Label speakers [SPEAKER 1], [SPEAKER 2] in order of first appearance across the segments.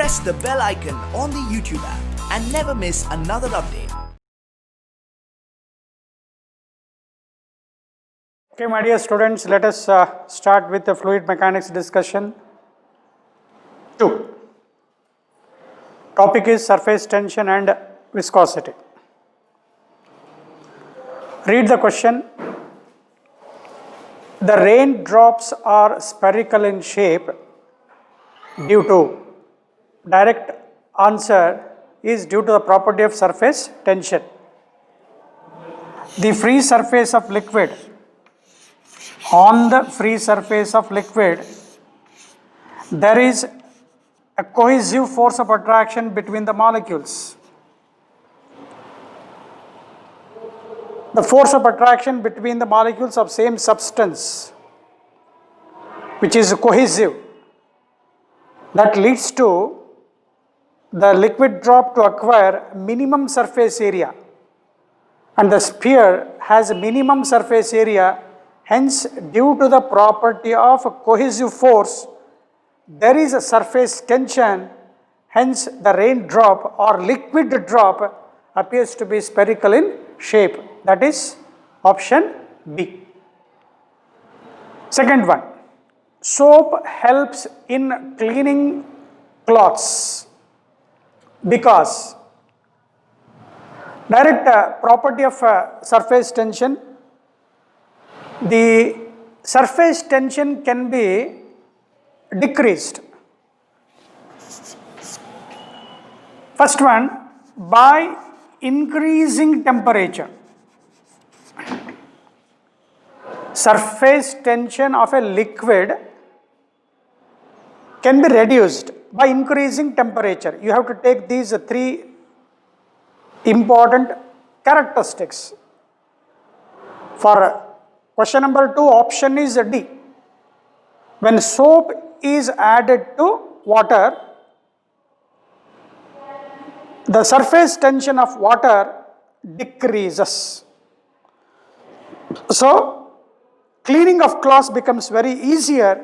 [SPEAKER 1] press the bell icon on the YouTube app and never miss another update.
[SPEAKER 2] Okay, my dear students, let us start with the fluid mechanics discussion 2. Topic is surface tension and viscosity. Read the question. The raindrops are spherical in shape due to, direct answer is due to the property of surface tension. The free surface of liquid, on the free surface of liquid, there is a cohesive force of attraction between the molecules. The force of attraction between the molecules of same substance, which is cohesive, that leads to the liquid drop to acquire minimum surface area, and the sphere has minimum surface area. Hence, due to the property of cohesive force, there is a surface tension. Hence, the raindrop or liquid drop appears to be spherical in shape. That is option B. Second one, soap helps in cleaning cloths because direct property of surface tension, the surface tension can be decreased. First one, by increasing temperature. Surface tension of a liquid can be reduced by increasing temperature. You have to take these three important characteristics. For question number 2, option is D. When soap is added to water, the surface tension of water decreases. So, cleaning of cloths becomes very easier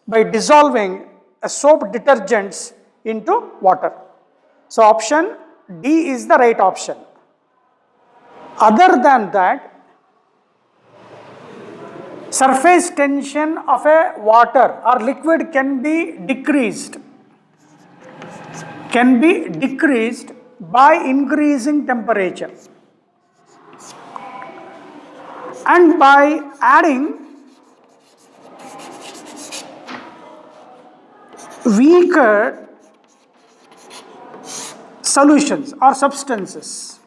[SPEAKER 2] by dissolving a soap detergents into water. So, option D is the right option. Other than that, surface tension of a water or liquid can be decreased by increasing temperature and by adding weaker solutions or substances.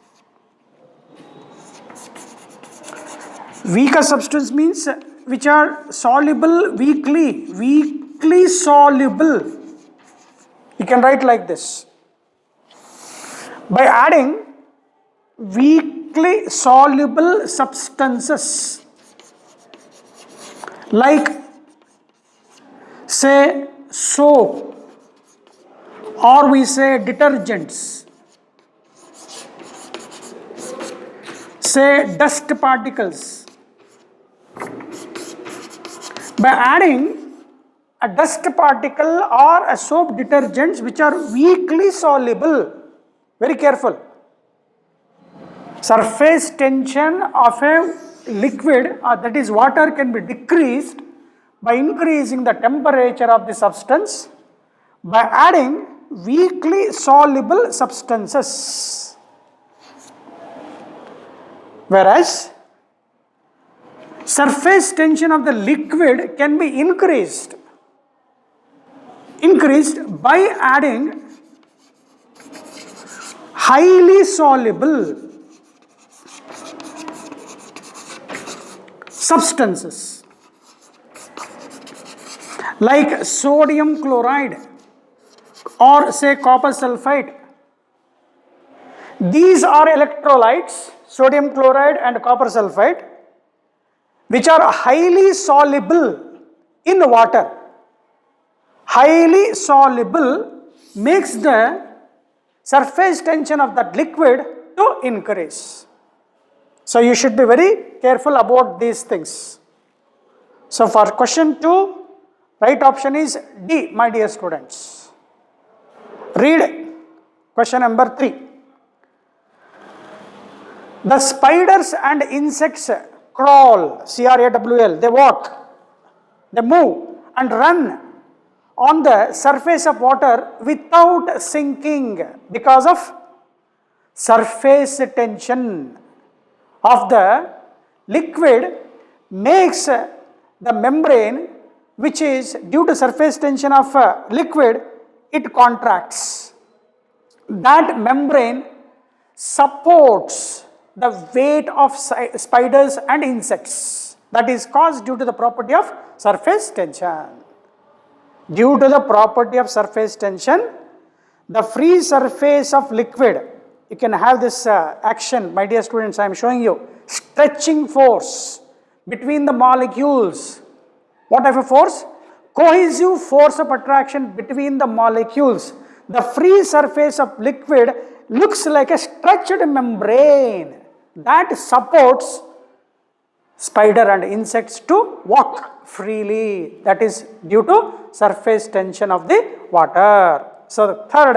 [SPEAKER 2] Weaker substance means which are soluble weakly soluble. You can write like this. By adding weakly soluble substances like say soap, or we say detergents, say dust particles. By adding a dust particle or a soap detergents which are weakly soluble, very careful. Surface tension of a liquid, that is water, can be decreased by increasing the temperature of the substance by adding weakly soluble substances. Whereas, surface tension of the liquid can be increased by adding highly soluble substances like sodium chloride or say copper sulfide. These are electrolytes, sodium chloride and copper sulfide, which are highly soluble in water. Highly soluble makes the surface tension of that liquid to increase. So you should be very careful about these things. So for question 2, right option is D, my dear students. Read question number 3. The spiders and insects crawl, C-R-A-W-L, they walk, they move and run on the surface of water without sinking because of surface tension of the liquid makes the membrane, which is due to surface tension of liquid, it contracts. That membrane supports the weight of spiders and insects, that is caused due to the property of surface tension. Due to the property of surface tension, the free surface of liquid, you can have this action, my dear students, I am showing you, stretching force between the molecules. What type of force? Cohesive force of attraction between the molecules. The free surface of liquid looks like a stretched membrane that supports spider and insects to walk freely. That is due to surface tension of the water. So, the third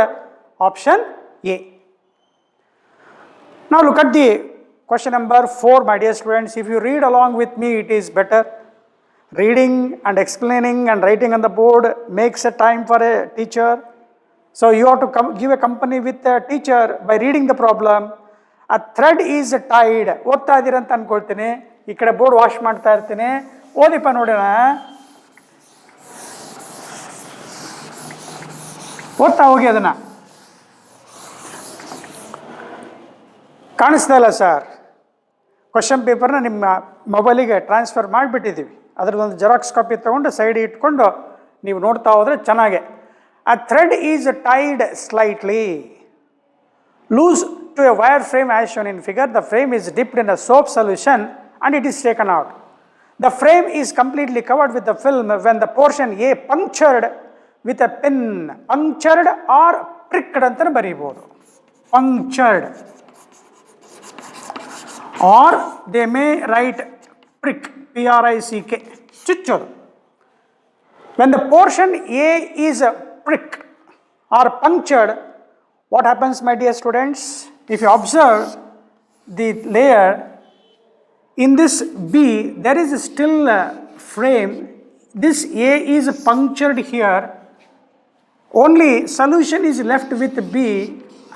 [SPEAKER 2] option A. Now, look at the question number 4, my dear students. If you read along with me, it is better. Reading and explaining and writing on the board makes a time for a teacher. So, you have to give a company with a teacher by reading the problem. A thread is tied. ಓದ್ತಾ ಇದ್ದೀರ ಅಂತ ಅನ್ಕೊಳ್ತೀನಿ. ಈ ಕಡೆ board wash ಮಾಡ್ತಾ ಇರ್ತೀನಿ. ಓದಿಪ್ಪ ನೋಡೋಣ. ಓದ್ತಾ ಹೋಗಿ ಅದನ್ನ. ಕಾಣಿಸ್ತಾ ಇಲ್ಲ ಸರ್. ಕ್ವಶನ್ ಪೇಪರ್ನ ನಿಮ್ಮ ಮೊಬೈಲಿಗೆ ಟ್ರಾನ್ಸ್ಫರ್ ಮಾಡಿಬಿಟ್ಟಿದ್ದೀವಿ. ಅದರದೊಂದು ಜೆರಾಕ್ಸ್ ಕಾಪಿ ತೊಗೊಂಡು ಸೈಡ್ ಇಟ್ಕೊಂಡು ನೀವು ನೋಡ್ತಾ ಹೋದರೆ ಚೆನ್ನಾಗೆ. A thread is tied slightly loose to a wire frame as shown in figure. The frame is dipped in a soap solution and it is taken out. The frame is completely covered with the film when the portion A punctured with a pin. Punctured or pricked ಅಂತ ಬರೀಬಹುದು. Punctured. Or they may write prick, P-R-I-C-K, ಚುಚ್ಚೋದು. When the portion A is pricked or punctured, what happens, my dear students? If you observe the layer, in this B, there is still a frame. This A is punctured here. Only solution is left with B.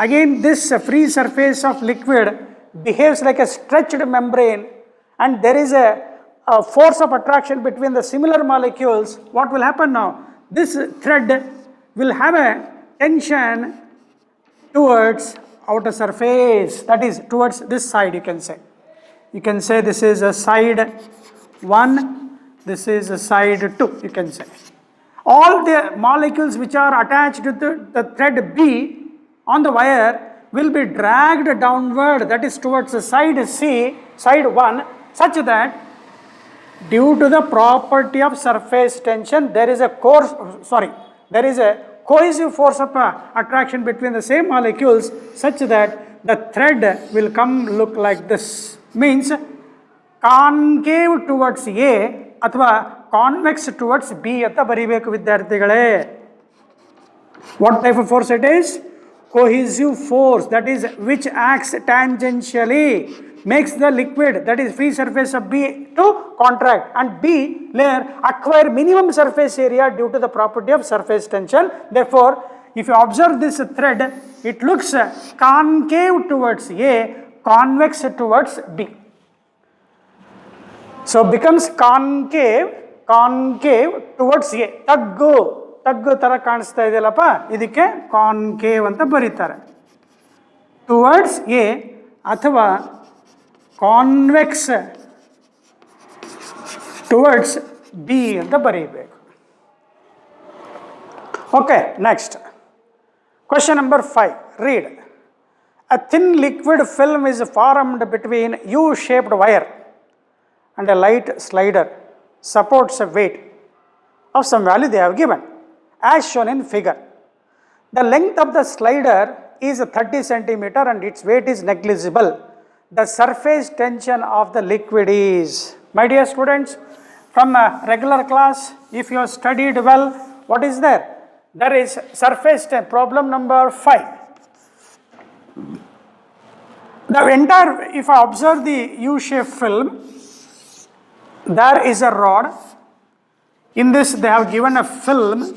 [SPEAKER 2] Again, this free surface of liquid behaves like a stretched membrane, and there is a force of attraction between the similar molecules. What will happen now? This thread will have a tension towards outer surface, that is towards this side. You can say this is a side 1, this is a side 2, you can say. All the molecules which are attached to the thread B on the wire will be dragged downward, that is towards the side C, side 1, such that due to the property of surface tension, there is a cohesive force of attraction between the same molecules such that the thread will come look like this. Means concave towards A ಅಥವಾ convex towards B ಅಂತ ಬರೀಬೇಕು ವಿದ್ಯಾರ್ಥಿಗಳೇ. What type of force it is? Cohesive force, that is which acts tangentially, makes the liquid, that is free surface of B, to contract, and B layer acquire minimum surface area due to the property of surface tension. Therefore, if you observe this thread, it looks concave towards A, convex towards B. So becomes concave towards A. ತಗ್ಗು ತರ ಕಾಣಿಸ್ತಾ ಇದೆಯಲ್ಲಪ್ಪ, ಇದಕ್ಕೆ concave ಅಂತ ಬರೀತಾರೆ. Towards A ಅಥವಾ convex towards B ಅಂತ ಬರೀಬೇಕು. Okay, next question number 5. Read. A thin liquid film is formed between U-shaped wire and a light slider supports a weight of some value they have given as shown in figure. The length of the slider is 30 centimeter and its weight is negligible. The surface tension of the liquid is, my dear students, from a regular class, if you have studied well, what is there? There is surface problem number 5. The entire, if I observe the U-shaped film, there is a rod. In this they have given a film,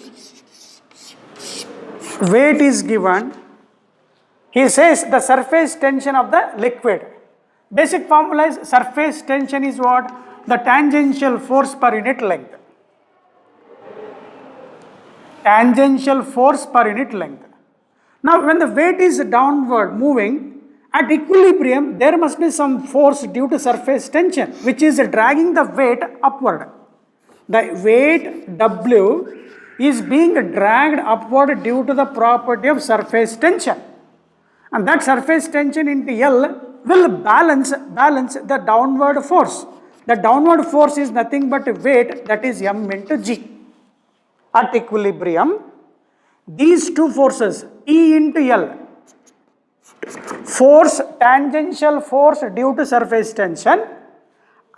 [SPEAKER 2] weight is given. He says the surface tension of the liquid. Basic formula is surface tension is what? The tangential force per unit length. Tangential force per unit length. Now when the weight is downward moving, at equilibrium there must be some force due to surface tension which is dragging the weight upward. The weight W is being dragged upward due to the property of surface tension. And that surface tension into L will balance the downward force. The downward force is nothing but weight, that is M into G. At equilibrium, these two forces, E into L, force, tangential force due to surface tension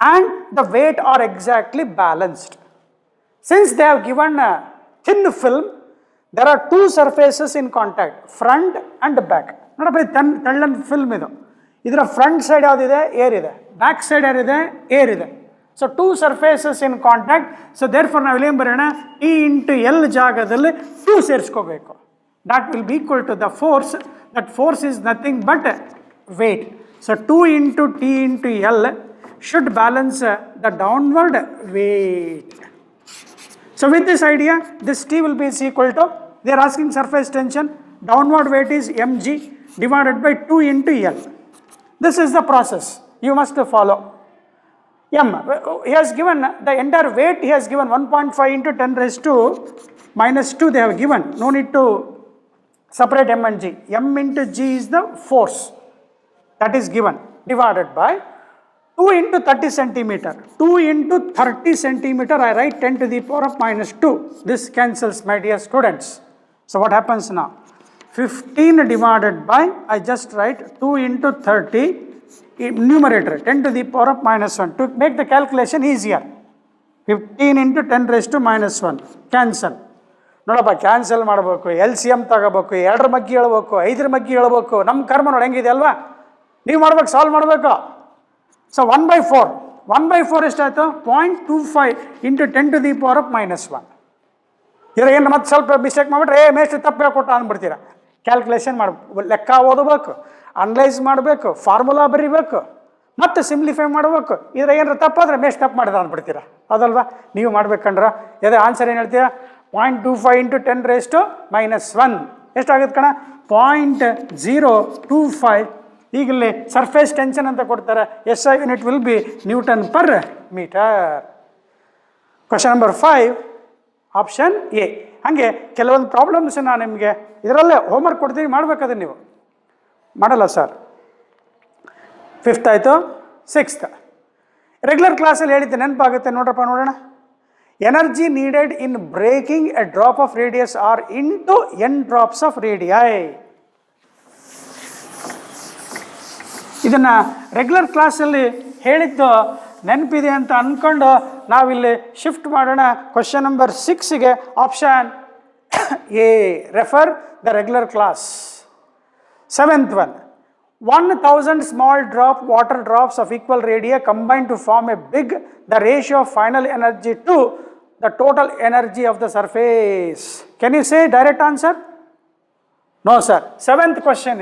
[SPEAKER 2] and the weight are exactly balanced. Since they have given a thin film, there are two surfaces in contact, front and back. Not a thin film. Either front side air, back side air. So two surfaces in contact. So therefore now E into L jagadalli 2 serskobeku. That will be equal to the force. That force is nothing but weight. So 2 into T into L should balance the downward weight. So with this idea, this T will be equal to, they are asking surface tension, downward weight is mg divided by 2 into L. This is the process you must follow. M, he has given the entire weight, he has given 1.5 into 10 raised to minus 2 they have given. No need to separate M and G. M into G is the force that is given divided by 2 into 30 centimeter. 2 into 30 centimeter, I write 10 to the power of minus 2. This cancels, my dear students. So what happens now? 15 divided by, I just write 2 into 30, numerator 10 to the power of minus 1. To make the calculation easier, 15 into 10 raised to minus 1. Cancel. ನೋಡಪ್ಪ cancel ಮಾಡಬೇಕು, L C M ತಗೋಬೇಕು, 2 ಮಗ್ಗಿ ಹೇಳ್ಬೇಕು, 5 ಮಗ್ಗಿ ಹೇಳ್ಬೇಕು. ನಮ್ಮ ಕರ್ಮ ನೋಡಿ ಹೆಂಗಿದೆ ಅಲ್ವಾ? ನೀವು ಮಾಡ್ಬೇಕು, ಸಾಲ್ವ್ ಮಾಡಬೇಕು. ಸೊ 1/4. 1/4 ಎಷ್ಟಾಯಿತು? 0.25 into 10 to the power of minus 1. ಇದ್ರ ಏನು ಮತ್ತೆ ಸ್ವಲ್ಪ ಮಿಸ್ಟೇಕ್ ಮಾಡಿಬಿಟ್ರೆ ಮೇಷ್ಟು ತಪ್ಪು ಹೇಳ್ಕೊಟ್ಟ ಅಂದ್ಬಿಡ್ತೀರ. ಕ್ಯಾಲ್ಕುಲೇಷನ್ ಮಾಡಬೇಕು, ಲೆಕ್ಕ ಓದಬೇಕು, ಅನಲೈಸ್ ಮಾಡಬೇಕು, ಫಾರ್ಮುಲಾ ಬರೀಬೇಕು, ಮತ್ತೆ ಸಿಂಪ್ಲಿಫೈ ಮಾಡಬೇಕು. ಇದ್ರ ಏನಾರ ತಪ್ಪಾದರೆ ಮೇಷ್ಟು ತಪ್ಪು ಮಾಡಿದ ಅಂದ್ಬಿಡ್ತೀರ. ಅದಲ್ವಾ? ನೀವು ಮಾಡ್ಬೇಕಂದ್ರೆ ಅದೇ ಆನ್ಸರ್ ಏನು ಹೇಳ್ತೀರಾ? 0.25 into 10 raised to minus 1. ಎಷ್ಟಾಗುತ್ತೆ ಕಣ? 0.025. ಈಗಲೇ ಸರ್ಫೇಸ್ ಟೆನ್ಷನ್ ಅಂತ ಕೊಡ್ತಾರೆ. SI unit will be newton per metre. Question number 5 option A. ಹಾಗೆ ಕೆಲವೊಂದು ಪ್ರಾಬ್ಲಮ್ಸ್ ನಾನು ನಿಮಗೆ ಇದರಲ್ಲೇ ಹೋಮ್ವರ್ಕ್ ಕೊಡ್ತೀವಿ, ಮಾಡಬೇಕಾದ್ರೆ ನೀವು ಮಾಡಲ್ಲ ಸರ್. 5th ಆಯಿತು. 6th ರೆಗ್ಯುಲರ್ ಕ್ಲಾಸಲ್ಲಿ ಹೇಳಿದ್ದೆ, ನೆನಪಾಗುತ್ತೆ ನೋಡ್ರಪ್ಪ, ನೋಡೋಣ. Energy needed in breaking a drop of radius R into n drops of radii. ಇದನ್ನು ರೆಗ್ಯುಲರ್ ಕ್ಲಾಸಲ್ಲಿ ಹೇಳಿದ್ದು ನೆನಪಿದೆ ಅಂತ ಅಂದ್ಕೊಂಡು ನಾವಿಲ್ಲಿ ಶಿಫ್ಟ್ ಮಾಡೋಣ. ಕ್ವಶನ್ ನಂಬರ್ 6ಗೆ option A. Refer the regular class. 7th one. 1000 small water drops of equal radii combine to form a big, the ratio of final energy to the total energy of the surface. Can you say direct answer? No sir. 7th question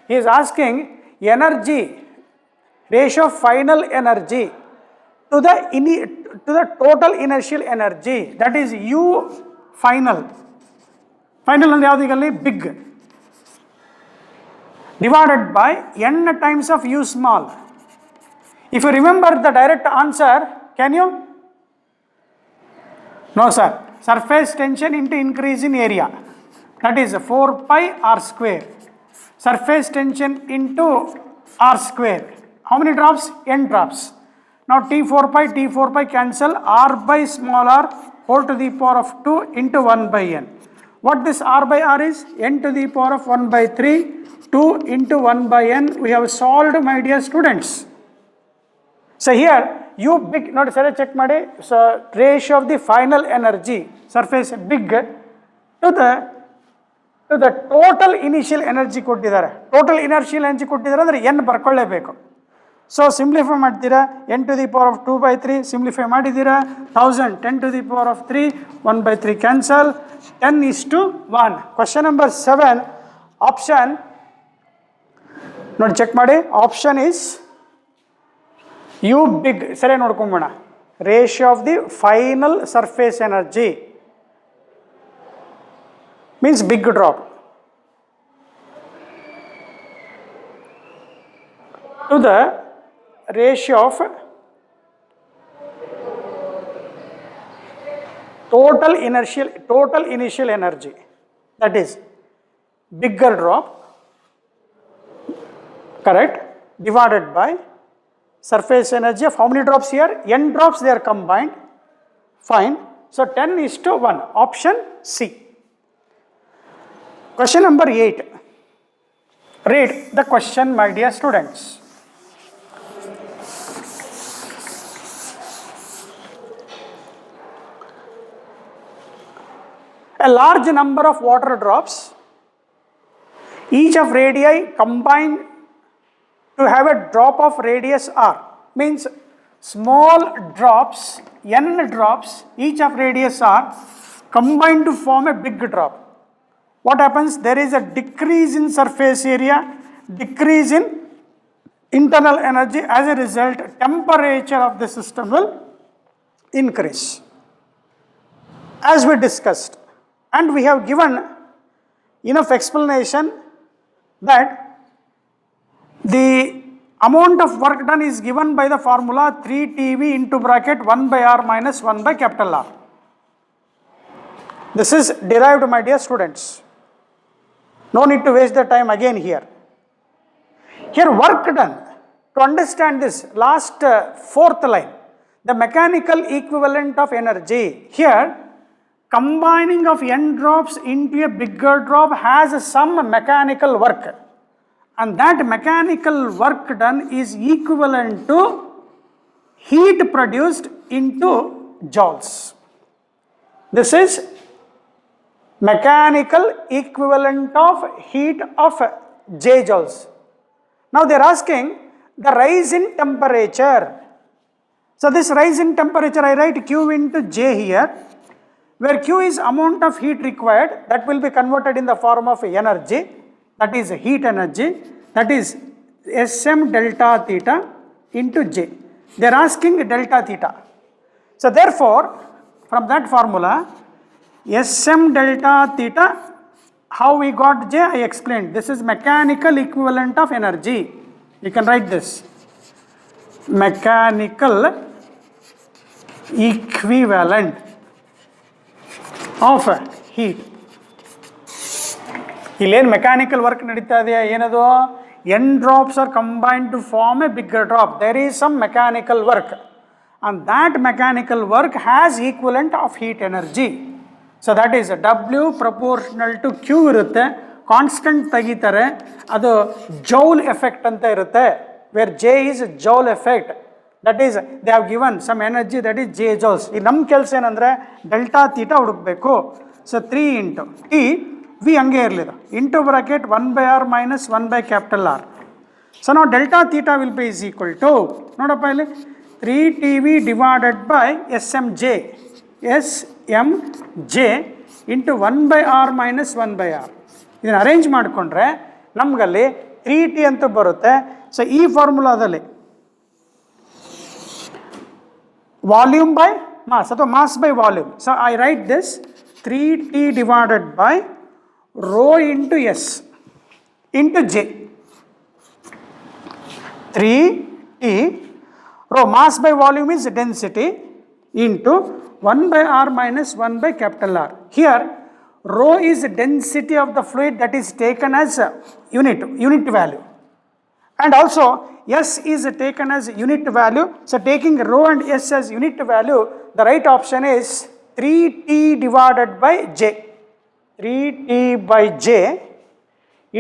[SPEAKER 2] he is asking energy, ratio of final energy to the total inertial energy, that is U final. Final and yavudigalli big, divided by n times of U small. If you remember the direct answer, can you? No sir. Surface tension into increase in area, that is 4 pi r square. Surface tension into r square. How many drops? N drops. Now T4 pi cancel, r by small r whole to the power of 2 into 1 by n. What this r by r is? N to the power of 1 by 3, 2 into 1 by n. We have solved, my dear students. So here U big, ನೋಡಿ ಸರಿ check ಮಾಡಿ. So ratio of the final energy, surface big, to the total initial energy ಕೊಟ್ಟಿದ್ದಾರೆ. Total initial energy ಕೊಟ್ಟಿದ್ದಾರೆ ಅಂದರೆ n ಬರ್ಕೊಳ್ಳೇಬೇಕು. So simplify ಮಾಡ್ತೀರಾ, n to the power of 2 by 3 simplify ಮಾಡಿದ್ದೀರಾ, 1000 10 to the power of 3 1 by 3 cancel, 10:1. Question number 7 option ನೋಡಿ check ಮಾಡಿ. Option is U big. ಸರಿ ನೋಡ್ಕೊಂಬೋಣ. Ratio of the final surface energy means big drop to the ratio of total initial energy, that is bigger drop, correct, divided by surface energy of how many drops here? N drops, they are combined. Fine. So 10:1. Option C. Question number 8. Read the question, my dear students. A large number of water drops, each of radii combined to have a drop of radius r, means small drops, n drops, each of radius r combined to form a big drop. What happens? There is a decrease in surface area, decrease in internal energy. As a result, temperature of the system will increase, as we discussed. And we have given enough explanation that the amount of work done is given by the formula 3 TV into bracket 1 by R minus 1 by capital R. This is derived, my dear students. No need to waste the time again here. Here work done. To understand this, last fourth line, the mechanical equivalent of energy. Here, combining of n drops into a bigger drop has some mechanical work. And that mechanical work done is equivalent to heat produced into joules. This is mechanical equivalent of heat of J joules. Now they are asking the rise in temperature. So this rise in temperature, I write Q into J here, where Q is amount of heat required, that will be converted in the form of energy, that is heat energy, that is Sm delta theta into J. They are asking delta theta. So therefore, from that formula, Sm delta theta, how we got J, I explained. This is mechanical equivalent of energy. You can write this. Mechanical equivalent of heat. Illen mechanical work nadita idea enadu? N drops are combined to form a bigger drop. There is some mechanical work, and that mechanical work has equivalent of heat energy. So that is W proportional to Q irutte, constant tagitare, adu joule effect anta irutte, where J is joule effect. That is, they have given some energy, that is J joules. Ee nam kelsa enandre delta theta hudukbeku. So 3 into T, V hange irlidu, into bracket 1 by R minus 1 by capital R. So now delta theta will be is equal to, nodappa illi, 3 TV divided by Smj. Smj into 1 by R minus 1 by R. ಇದನ್ನು arrange ಮಾಡಿಕೊಂಡ್ರೆ ನಮಗಲ್ಲಿ 3T ಅಂತ ಬರುತ್ತೆ. So ಈ ಫಾರ್ಮುಲಾದಲ್ಲಿ volume by mass ಅಥವಾ mass by volume. So I write this 3T divided by rho into S into J. 3T rho, mass by volume is density, into 1 by R minus 1 by capital R. Here rho is density of the fluid, that is taken as a unit value, and also S is taken as unit value. So taking rho and S as unit value, the right option is 3T divided by J. 3T by J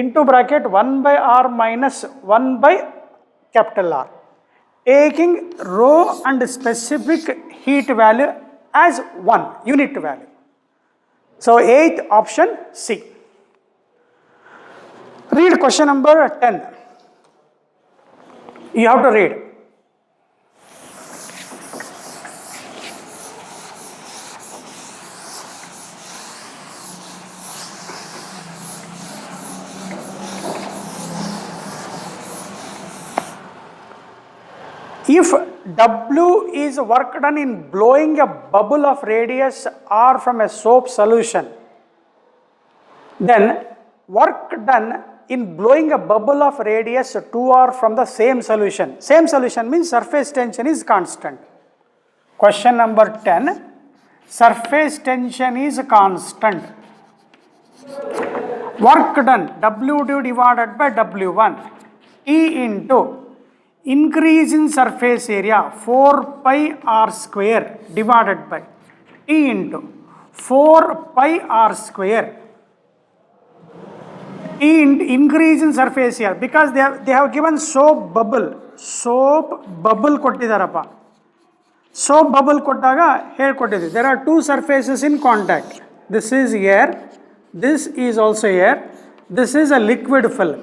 [SPEAKER 2] into bracket 1 by R minus 1 by capital R. Taking rho and specific heat value as 1 unit value. So 8th option C. Read question number 10. You have to read. If W is work done in blowing a bubble of radius R from a soap solution, then work done in blowing a bubble of radius 2R from the same solution. Same solution means surface tension is constant. Question number 10, surface tension is constant. Work done, W2 divided by W1, T into increase in surface area 4 pi r square divided by T into 4 pi r square. T into increase in surface area, because they have given soap bubble ಕೊಟ್ಟಿದ್ದಾರಪ್ಪ. Soap bubble ಕೊಟ್ಟಾಗ ಹೇಳ್ಕೊಟ್ಟಿದ್ದೀವಿ, there are two surfaces in contact. This is air, this is also air, this is a liquid film.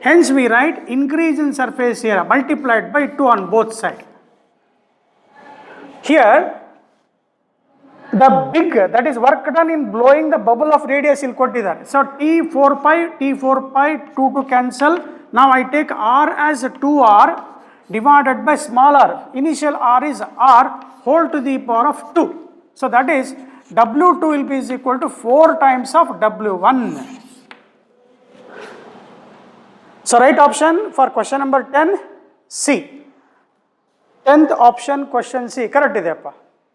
[SPEAKER 2] Hence we write increase in surface area multiplied by 2 on both sides. Here the big, that is work done in blowing the bubble of radius il kottidare. So T4 pi 2 to cancel. Now I take R as 2R divided by small r. Initial R is R whole to the power of 2. So that is W2 will be is equal to 4 times of W1. So right option for question number 10, C. 10th option question C. Correct ಇದೆಯಪ್ಪ.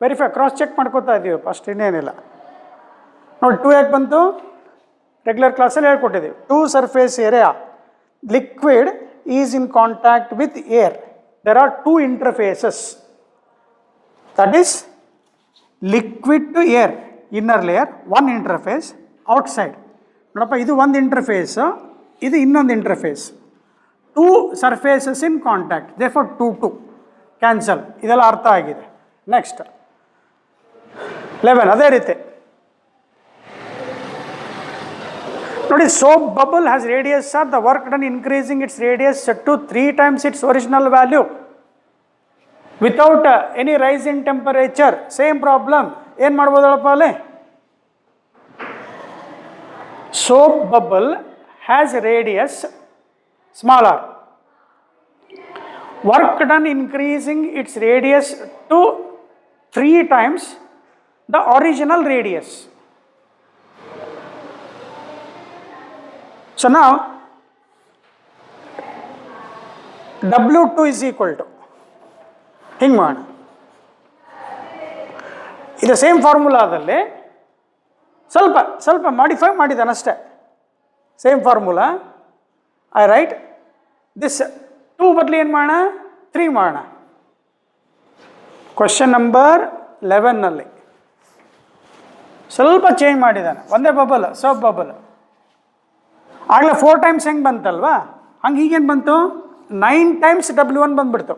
[SPEAKER 2] Verify cross check ಮಾಡ್ಕೋತಾ ಇದ್ದೀವಪ್ಪ, ಅಷ್ಟು ಇನ್ನೇನಿಲ್ಲ. ನೋಡಿ 2 ಯಾಕೆ ಬಂತು, regular ಕ್ಲಾಸಲ್ಲಿ ಹೇಳ್ಕೊಟ್ಟಿದ್ದೀವಿ. 2 surface area, liquid is in contact with air. There are 2 interfaces, that is liquid to air inner layer, 1 interface outside. ನೋಡಪ್ಪ, ಇದು ಒಂದು ಇಂಟರ್ಫೇಸ್, ಇದು ಇನ್ನೊಂದು interface. 2 surfaces in contact, therefore 2 cancel. ಇದೆಲ್ಲ ಅರ್ಥ ಆಗಿದೆ. ನೆಕ್ಸ್ಟ್ 11 ಅದೇ ರೀತಿ ನೋಡಿ, soap bubble has radius R the work done increasing its radius to 3 times its original value without any rice in temperature. Same problem. ಏನು ಮಾಡ್ಬೋದಳಪ್ಪ ಅಲ್ಲಿ, soap bubble has radius small r, work done increasing its radius to 3 times the original radius. So now W2 is equal to, ಹಿಂಗೆ ಮಾಡೋಣ, ಇದು same ಫಾರ್ಮುಲಾದಲ್ಲಿ ಸ್ವಲ್ಪ modify ಮಾಡಿದ್ದಾನಷ್ಟೇ. Same formula I write this 2 ಬದಲು ಏನು ಮಾಡೋಣ, 3 ಮಾಡೋಣ. ಕ್ವಶನ್ ನಂಬರ್ 11ನಲ್ಲಿ ಸ್ವಲ್ಪ ಚೇಂಜ್ ಮಾಡಿದ್ದಾನೆ. ಒಂದೇ ಬಬಲ್, ಸೋಪ್ ಬಬಲ್. ಆಗಲೇ 4 times ಹೆಂಗೆ ಬಂತಲ್ವಾ, ಹಂಗೆ ಈಗೇನು ಬಂತು, 9 times W1 ಬಂದ್ಬಿಡ್ತು.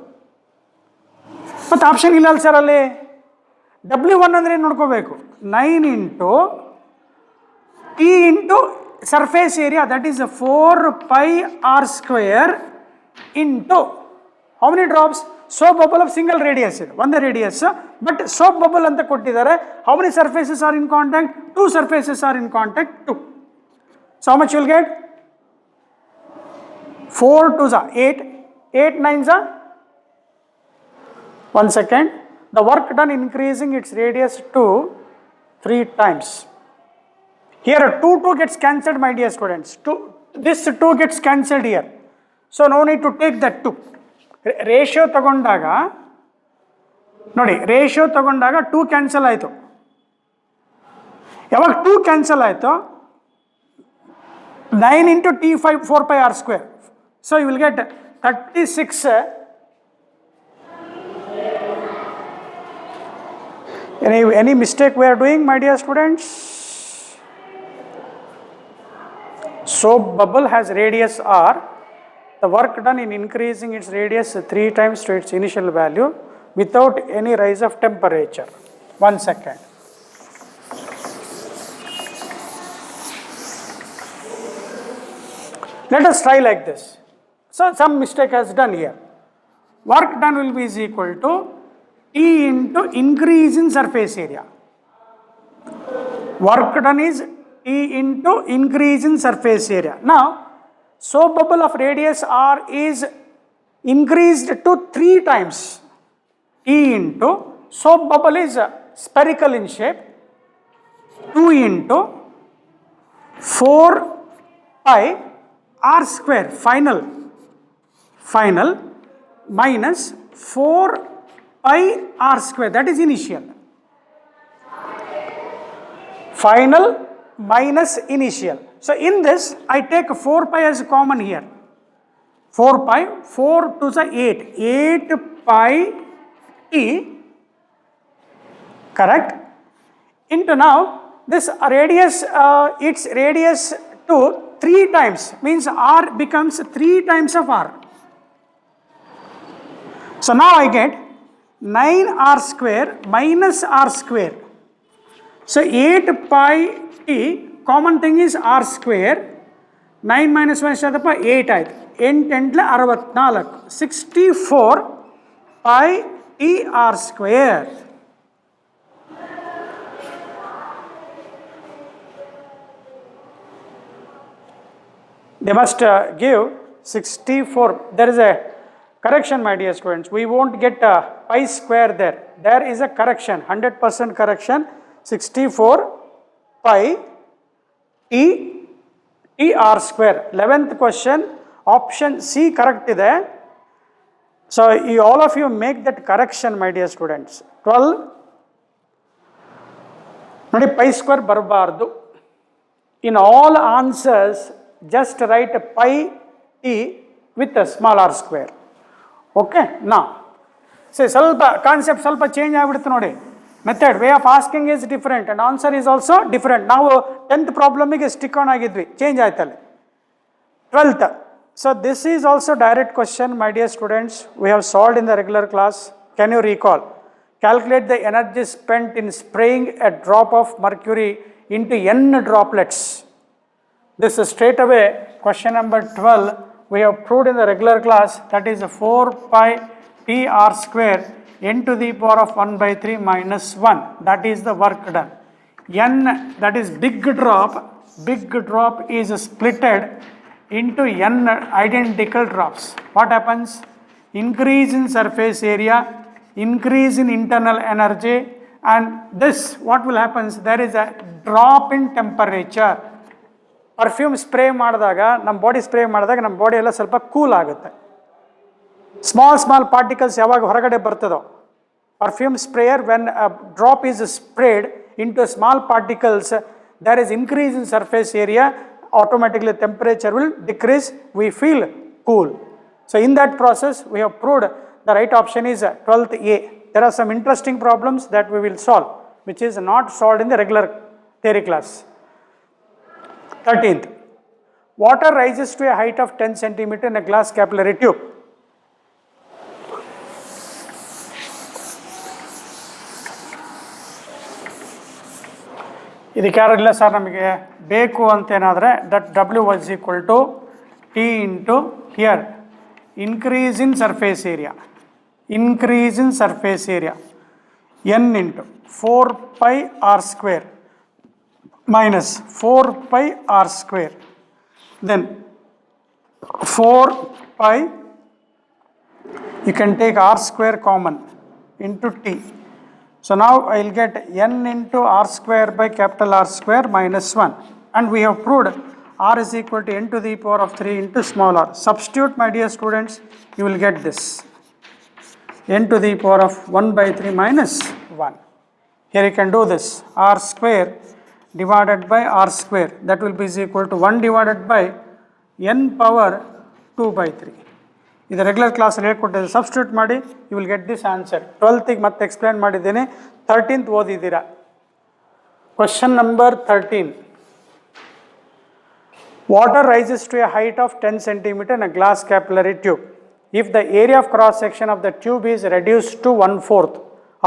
[SPEAKER 2] ಮತ್ತು ಆಪ್ಷನ್ ಇಲ್ಲ ಅಲ್ಲ ಸರ್ ಅಲ್ಲಿ. W1 ಅಂದರೆ ಏನು ನೋಡ್ಕೋಬೇಕು, 9 into T into surface area, that is 4 pi r square into how many drops, soap bubble of single radius ಇದೆ, ಒಂದೇ ರೇಡಿಯಸ್, ಬಟ್ ಸೋಪ್ ಬಬಲ್ ಅಂತ ಕೊಟ್ಟಿದ್ದಾರೆ. how many surfaces are in contact, 2 surfaces are in contact, 2. so how much you will get, 4 2s are 8, 8 9s are 1 second. The work done increasing its radius to 3 times. Here 2 gets cancelled, my dear students. This 2 gets cancelled here. So no need to take that 2. Ratio ತಗೊಂಡಾಗ ನೋಡಿ, ratio ತಗೊಂಡಾಗ 2 cancel ಆಯಿತು. ಯಾವಾಗ 2 cancel ಆಯಿತು, 9 into T5 4 pi r square. So you will get 36. Any mistake we are doing, my dear students? Soap bubble has radius r. The work done in increasing its radius 3 times to its initial value without any rise of temperature. 1 second. Let us try like this. So some mistake has done here. Work done will be is equal to T into increase in surface area. Work done is T into increase in surface area. Now, soap bubble of radius R is increased to 3 times. T into soap bubble is spherical in shape, 2 into 4 pi R square final minus 4 pi R square, that is initial. Final minus initial. So in this I take 4 pi as common here. 4 pi, 4 to the 8 pi T, correct, into now this radius, its radius to 3 times, means R becomes 3 times of R. So now I get 9R square minus R square. So 8 pi T, common thing is R square, 9 minus 1 is 8 ಆಯ್ತು, 8 64, 64 pi T R square. They must give 64. There is a correction, my dear students. We won't get pi square there. There is a correction, 100% correction. 64 pi T R square. 11th question, option C correct ಇದೆ. So all of you make that correction, my dear students. 12 ನೋಡಿ pi square ಬರಬಾರ್ದು. In all answers just write pi T with a small r square. Okay, now say ಸ್ವಲ್ಪ concept ಸ್ವಲ್ಪ change ಆಗಿಬಿಡುತ್ತೆ ನೋಡಿ. Method, way of asking is different and answer is also different. ನಾವು 10th ಪ್ರಾಬ್ಲಮಿಗೆ stick on ಆಗಿದ್ವಿ, change ಆಯ್ತಲ್ಲಿ. 12th, so this is also direct question, my dear students. We have solved in the regular class. Can you recall? Calculate the energy spent in spraying a drop of mercury into n droplets. This is straight away question number 12. We have proved in the regular class, that is 4 pi T R square n to the power of 1 by 3 minus 1. That is the work done. N, that is big drop is splitted into n identical drops. What happens? Increase in surface area, increase in internal energy, and this what will happen? There is a drop in temperature. Perfume spray ಮಾಡಿದಾಗ ನಮ್ಮ body spray ಮಾಡಿದಾಗ ನಮ್ಮ body ಎಲ್ಲ ಸ್ವಲ್ಪ cool ಆಗುತ್ತೆ. Small particles ಯಾವಾಗ ಹೊರಗಡೆ ಬರ್ತದೋ, perfume sprayer when drop is spread into small particles, there is increase in surface area, automatically temperature will decrease, we feel cool. So in that process we have proved the right option is 12th A. There are some interesting problems that we will solve, which is not solved in the regular theory class. 13th, water rises to a height of 10 centimeter in a glass capillary tube. ಇದಕ್ಕೆ ಯಾರಿಲ್ಲ sir ನಮಗೆ ಬೇಕು ಅಂತೇನಾದರೆ that W was equal to T into here increase in surface area n into 4 pi r square minus 4 pi r square, then 4 pi, you can take r square common, into T. So now I will get n into r square by capital R square minus 1, and we have proved r is equal to n to the power of 3 into small r. Substitute, my dear students, you will get this n to the power of 1 by 3 minus 1. Here you can do this, r square divided by r square, that will be is equal to 1 divided by n power 2 by 3. ಇದು regular ಕ್ಲಾಸಲ್ಲಿ ಹೇಳ್ಕೊಟ್ಟಿದ್ದೆ, substitute ಮಾಡಿ you will get this answer. 12th ಮತ್ತೆ explain ಮಾಡಿದ್ದೇನೆ, 13th ಓದಿದ್ದೀರಾ. Question number 13. Water rises to a height of 10 centimeter in a glass capillary tube. If the area of cross section of the tube is reduced to 1/4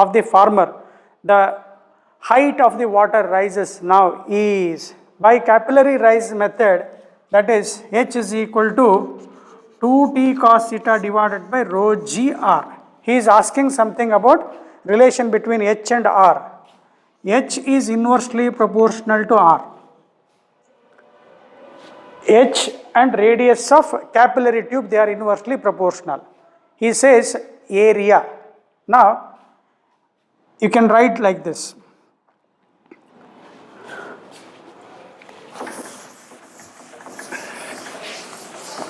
[SPEAKER 2] of the former, the height of the water rises now is, by capillary rise method, that is h is equal to 2t cos theta divided by rho g r. He is asking something about relation between h and r. H is inversely proportional to r. H and radius of capillary tube, they are inversely proportional. He says area. Now you can write like this.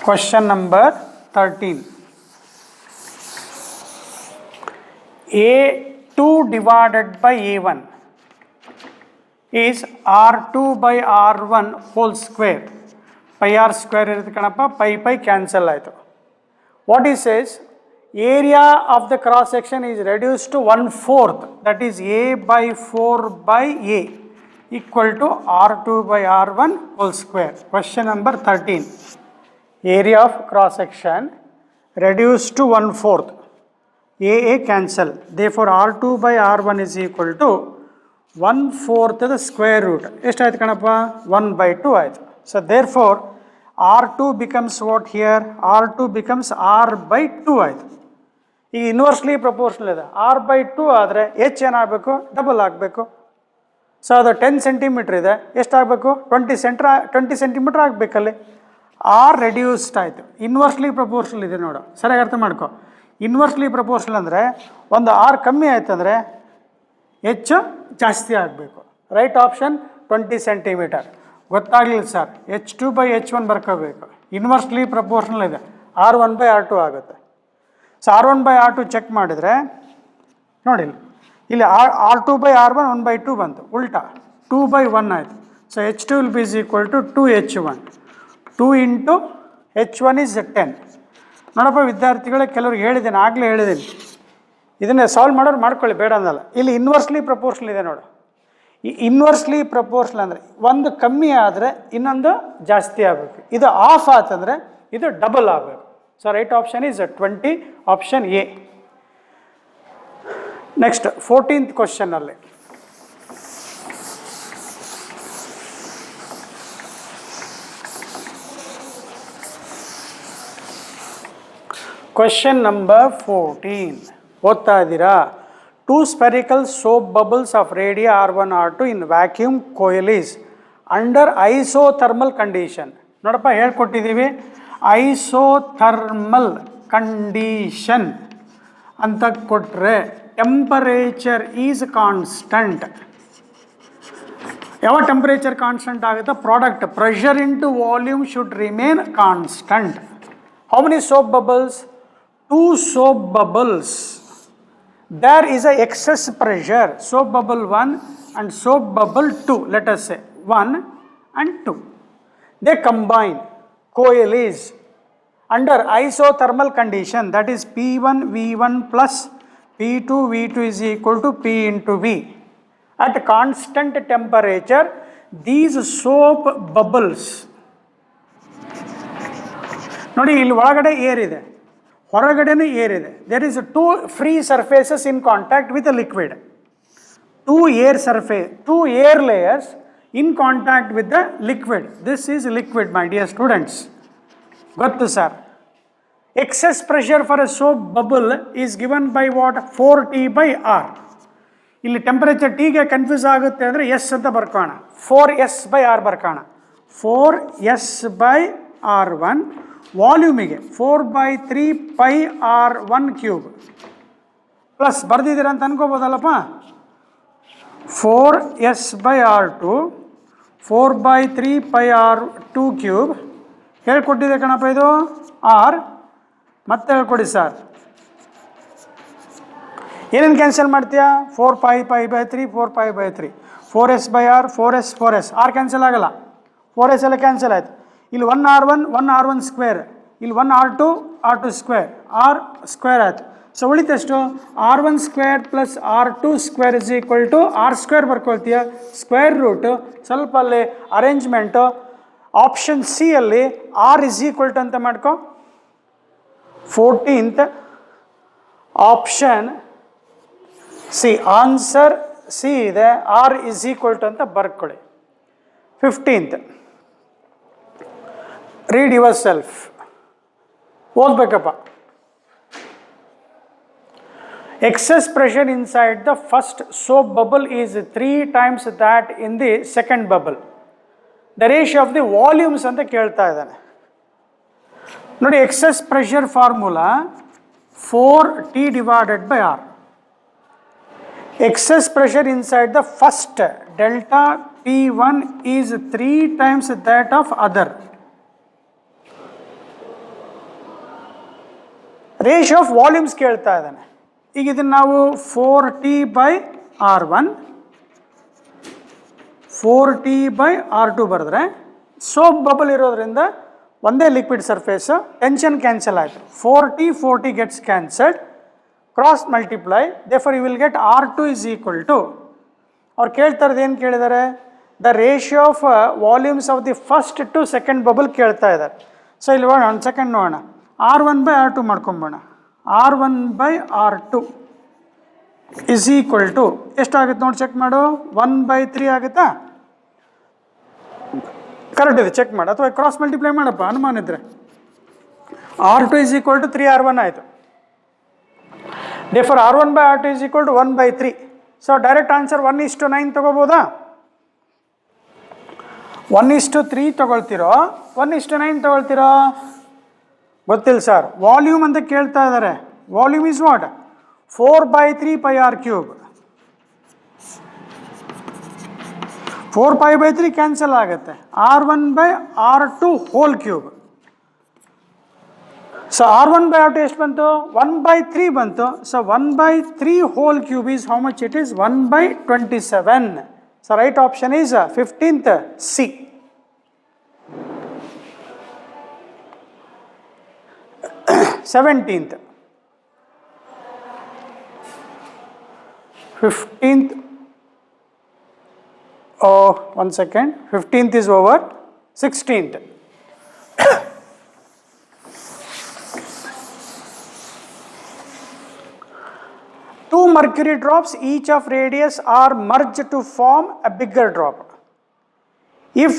[SPEAKER 2] Question number 13. A2 divided by A1 is R2 by R1 whole square. Pi r square irutte kanappa, pi cancel aitu. What he says, area of the cross section is reduced to 1/4, that is A by 4 by A equal to R2 by R1 whole square. Question number 13. Area of cross section reduced to 1/4. A cancel. Therefore, R2 by R1 is equal to 1/4 the square root. ಎಷ್ಟು ಆಯ್ತು ಕಣಪ್ಪ? 1/2 ಆಯ್ತು. So therefore, R2 becomes what here? R2 becomes R by 2 ಆಯ್ತು. ಈಗ inversely proportional ಇದೆ. R/2 ಆದರೆ H ಏನಾಗಬೇಕು? Double ಆಗಬೇಕು. ಸೊ ಅದು 10 ಸೆಂಟಿಮೀಟ್ರ್ ಇದೆ, ಎಷ್ಟಾಗಬೇಕು? 20 ಸೆಂಟಿಮೀಟ್ರ್ ಆಗಬೇಕಲ್ಲಿ. ಆರ್ ರೆಡ್ಯೂಸ್ಡ್ ಆಯಿತು. ಇನ್ವರ್ಸ್ಲಿ ಪ್ರಪೋರ್ಷನಲ್ ಇದೆ ನೋಡು, ಸರಿಯಾಗಿ ಅರ್ಥ ಮಾಡ್ಕೊ. ಇನ್ವರ್ಸ್ಲಿ ಪ್ರಪೋರ್ಷನಲ್ ಅಂದರೆ ಒಂದು ಆರ್ ಕಮ್ಮಿ ಆಯ್ತು ಅಂದರೆ ಹೆಚ್ಚು ಜಾಸ್ತಿ ಆಗಬೇಕು. Right option 20 centimetre. ಗೊತ್ತಾಗಲಿಲ್ಲ ಸರ್, H2 by H1 ಬರ್ಕೋಬೇಕು. ಇನ್ವರ್ಸ್ಲಿ ಪ್ರಪೋರ್ಷನಲ್ ಇದೆ, R1 by R2 ಆಗುತ್ತೆ. So R1 by R2 check ಮಾಡಿದರೆ ನೋಡಿಲ್ಲ, ಇಲ್ಲಿ R2 by R1 1/2 ಬಂತು, ಉಲ್ಟಾ 2 by 1 ಆಯಿತು. So H2 will be is equal to 2H1. 2 into H1 is 10. ನೋಡಪ್ಪ ವಿದ್ಯಾರ್ಥಿಗಳೇ, ಕೆಲವ್ರಿಗೆ ಹೇಳಿದ್ದೇನೆ, ಆಗಲೇ ಹೇಳಿದ್ದೀನಿ, ಇದನ್ನೇ ಸಾಲ್ವ್ ಮಾಡೋರು ಮಾಡ್ಕೊಳ್ಳಿ, ಬೇಡ ಅನ್ನಲ್ಲ. ಇಲ್ಲಿ ಇನ್ವರ್ಸ್ಲಿ ಪ್ರಪೋರ್ಷನಲ್ ಇದೆ ನೋಡು. ಈ ಇನ್ವರ್ಸ್ಲಿ ಪ್ರಪೋರ್ಷನಲ್ ಅಂದರೆ ಒಂದು ಕಮ್ಮಿ ಆದರೆ ಇನ್ನೊಂದು ಜಾಸ್ತಿ ಆಗಬೇಕು. ಇದು ಆಫ್ ಆತಂದರೆ ಇದು ಡಬಲ್ ಆಗಬೇಕು. So right option is 20, option A. Next 14th ಕ್ವಶನ್ನಲ್ಲಿ ಕ್ವಶನ್ ನಂಬರ್ 14 ಓದ್ತಾ ಇದ್ದೀರಾ? 2 spherical soap bubbles of radii R1 R2 in vacuum coil is under isothermal condition. ನೋಡಪ್ಪ ಹೇಳ್ಕೊಟ್ಟಿದ್ದೀವಿ, ಐಸೋಥರ್ಮಲ್ ಕಂಡೀಷನ್ ಅಂತ ಕೊಟ್ಟರೆ ಟೆಂಪರೇಚರ್ ಈಸ್ ಕಾನ್ಸ್ಟಂಟ್. ಯಾವ temperature constant ಆಗುತ್ತೆ? Product pressure into volume should remain constant. How many soap bubbles? 2 soap bubbles. There is a excess pressure, soap bubble 1 and soap bubble 2, let us say 1 and 2. They combine, coil is under isothermal condition, that is P1 V1 plus P2 V2 is equal to P into V. At constant temperature, these soap bubbles, ನೋಡಿ ಇಲ್ಲಿ ಒಳಗಡೆ air ಇದೆ, ಹೊರಗಡೆನೂ air ಇದೆ. There is 2 free surfaces in contact with a liquid. 2 air layers in contact with the liquid. This is liquid my dear students. ಗೊತ್ತು sir. Excess pressure for a soap bubble is given by what? 4T/R. ಇಲ್ಲಿ temperature ಟಿಗೆ confuse ಆಗುತ್ತೆ ಅಂದರೆ S ಅಂತ ಬರ್ಕೋಣ, 4S/R ಬರ್ಕೋಣ. 4S/R1 ವಾಲ್ಯೂಮಿಗೆ 4/3πR1³ plus ಬರ್ದಿದ್ದೀರ ಅಂತ ಅನ್ಕೋಬೋದಲ್ಲಪ್ಪ. 4S/R2 4/3πR2³ ಹೇಳ್ಕೊಟ್ಟಿದೆ ಕಣಪ್ಪ ಇದು R. ಮತ್ತೆ ಹೇಳ್ಕೊಡಿ ಸರ್. ಏನೇನು ಕ್ಯಾನ್ಸಲ್ ಮಾಡ್ತೀಯಾ? 4π/3 4π/3 4S/R 4S ಆರ್ ಕ್ಯಾನ್ಸಲ್ ಆಗಲ್ಲ, 4S ಎಲ್ಲ ಕ್ಯಾನ್ಸಲ್ ಆಯಿತು. ಇಲ್ಲಿ 1R1 1R1 ಸ್ಕ್ವೇರ್, ಇಲ್ಲಿ 1R2 R2 square, R square ಆಯಿತು. ಸೊ ಉಳಿತಷ್ಟು R1 square plus R2 square is equal to R square ಬರ್ಕೊಳ್ತೀಯ, ಸ್ಕ್ವೇರ್ ರೂಟು. ಸ್ವಲ್ಪ ಅಲ್ಲಿ ಅರೇಂಜ್ಮೆಂಟು ಆಪ್ಷನ್ ಸಿ ಅಲ್ಲಿ ಆರ್ ಇಸ್ ಈಕ್ವಲ್ ಟು ಅಂತ ಮಾಡ್ಕೊ. 14th option C, answer C ಇದೆ, ಆರ್ ಇಸ್ ಈಕ್ವಲ್ ಟು ಅಂತ ಬರ್ಕೊಳ್ಳಿ. 15th Read yourself. ಓದಬೇಕಪ್ಪ. Excess pressure inside the first soap bubble is 3 times that in the second bubble. The ratio of the volumes ಅಂತ ಕೇಳ್ತಾ ಇದ್ದಾನೆ. ನೋಡಿ, excess pressure formula 4T divided by R. Excess pressure inside the first delta P1 is 3 times that of other. Ratio of volumes ಕೇಳ್ತಾ ಇದ್ದಾನೆ. ಈಗ ಇದನ್ನು ನಾವು 4T by R1 4T by R2 ಬರೆದ್ರೆ ಸೋಪ್ ಬಬಲ್ ಇರೋದ್ರಿಂದ ಒಂದೇ ಲಿಕ್ವಿಡ್ ಸರ್ಫೇಸು, ಟೆನ್ಷನ್ ಕ್ಯಾನ್ಸಲ್ ಆಯಿತು. 4T gets cancelled, cross multiply, therefore you will get R2 is equal to, ಅವ್ರು ಕೇಳ್ತಾ ಇರೋದು ಏನು ಕೇಳಿದ್ದಾರೆ, the ratio of volumes of the first to second bubble ಕೇಳ್ತಾ ಇದ್ದಾರೆ. ಸೊ ಇಲ್ಲಿ ನೋಡೋಣ, ಒಂದು ಸೆಕೆಂಡ್ ನೋಡೋಣ. R1 by R2 ಮಾಡ್ಕೊಂಬೋಣ. R1 by R2 is equal to ಎಷ್ಟಾಗುತ್ತೆ ನೋಡಿ, ಚೆಕ್ ಮಾಡು. 1/3 ಆಗುತ್ತಾ? ಕರೆಕ್ಟ್ ಇದೆ, ಚೆಕ್ ಮಾಡು, ಅಥವಾ ಕ್ರಾಸ್ ಮಲ್ಟಿಪ್ಲೈ ಮಾಡಪ್ಪ, ಅನುಮಾನ ಇದ್ರೆ. R2 is equal to 3R1 ಆಯಿತು. Therefore R1 by R2 is equal to 1/3. So direct answer 1:9 ತಗೋಬೋದಾ? 1:3 ತಗೊಳ್ತಿರೋ 1:9 ತಗೊಳ್ತಿರೋ ಗೊತ್ತಿಲ್ಲ ಸರ್. ವಾಲ್ಯೂಮ್ ಅಂತ ಕೇಳ್ತಾ ಇದ್ದಾರೆ. Volume is what? 4/3 pi R cube. 4π/3 cancel ಆಗುತ್ತೆ. R1 by R2 whole cube. So R1 by R2 ಎಷ್ಟು ಬಂತು? 1/3 ಬಂತು. So 1/3 whole cube is how much it is? 1/27. So right option is 15th C. Seventeenth, 15th, oh, 1 second, 15th is over, 16th. Two mercury drops, each of radius are merged to form a bigger drop. If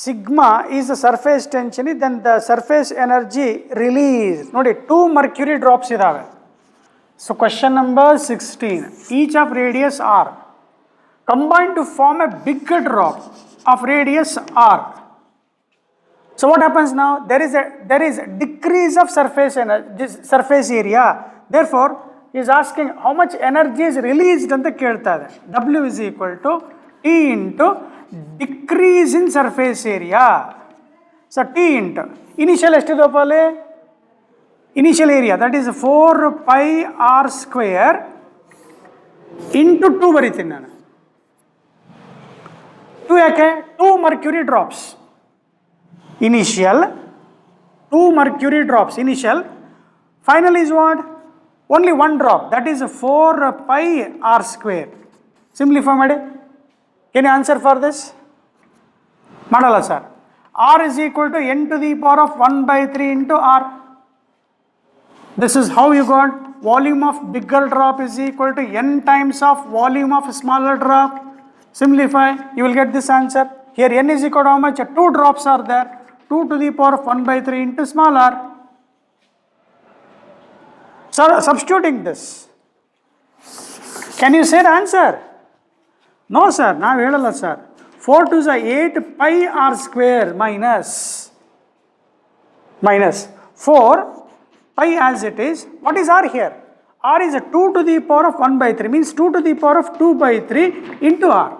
[SPEAKER 2] sigma is the surface tension, then the surface energy released. ನೋಡಿ, 2 mercury drops ಇದಾವೆ. So question number 16, each of radius R combined to form a bigger drop of radius R. So what happens now? There is a decrease of surface area. Therefore, he is asking how much energy is released ಅಂತ ಕೇಳ್ತಾ ಇದೆ. W is equal to T into decrease in surface area. So T into initial ಎಷ್ಟಿದಪ್ಪ ಅಲ್ಲಿ? Initial area, that is 4 pi R square into 2 ಬರೀತೀನಿ ನಾನು. 2 ಯಾಕೆ? 2 mercury drops. Initial 2 mercury drops. Initial. Final is what? Only 1 drop. That is 4 pi R square. Simplify ಮಾಡಿ. Can you answer for this? ಮಾಡಲ್ಲ sir. R is equal to n to the power of 1/3 into R. This is how you got volume of bigger drop is equal to n times of volume of smaller drop. Simplify, you will get this answer. Here n is equal to how much? 2 drops are there. 2 to the power of 1/3 into small r. So substituting this, can you say the answer? No sir, now ಹೇಳಲ್ಲ sir. 4 to the 8 pi r square minus 4 pi as it is. What is r here? R is a 2 to the power of 1/3, means 2 to the power of 2/3 into r.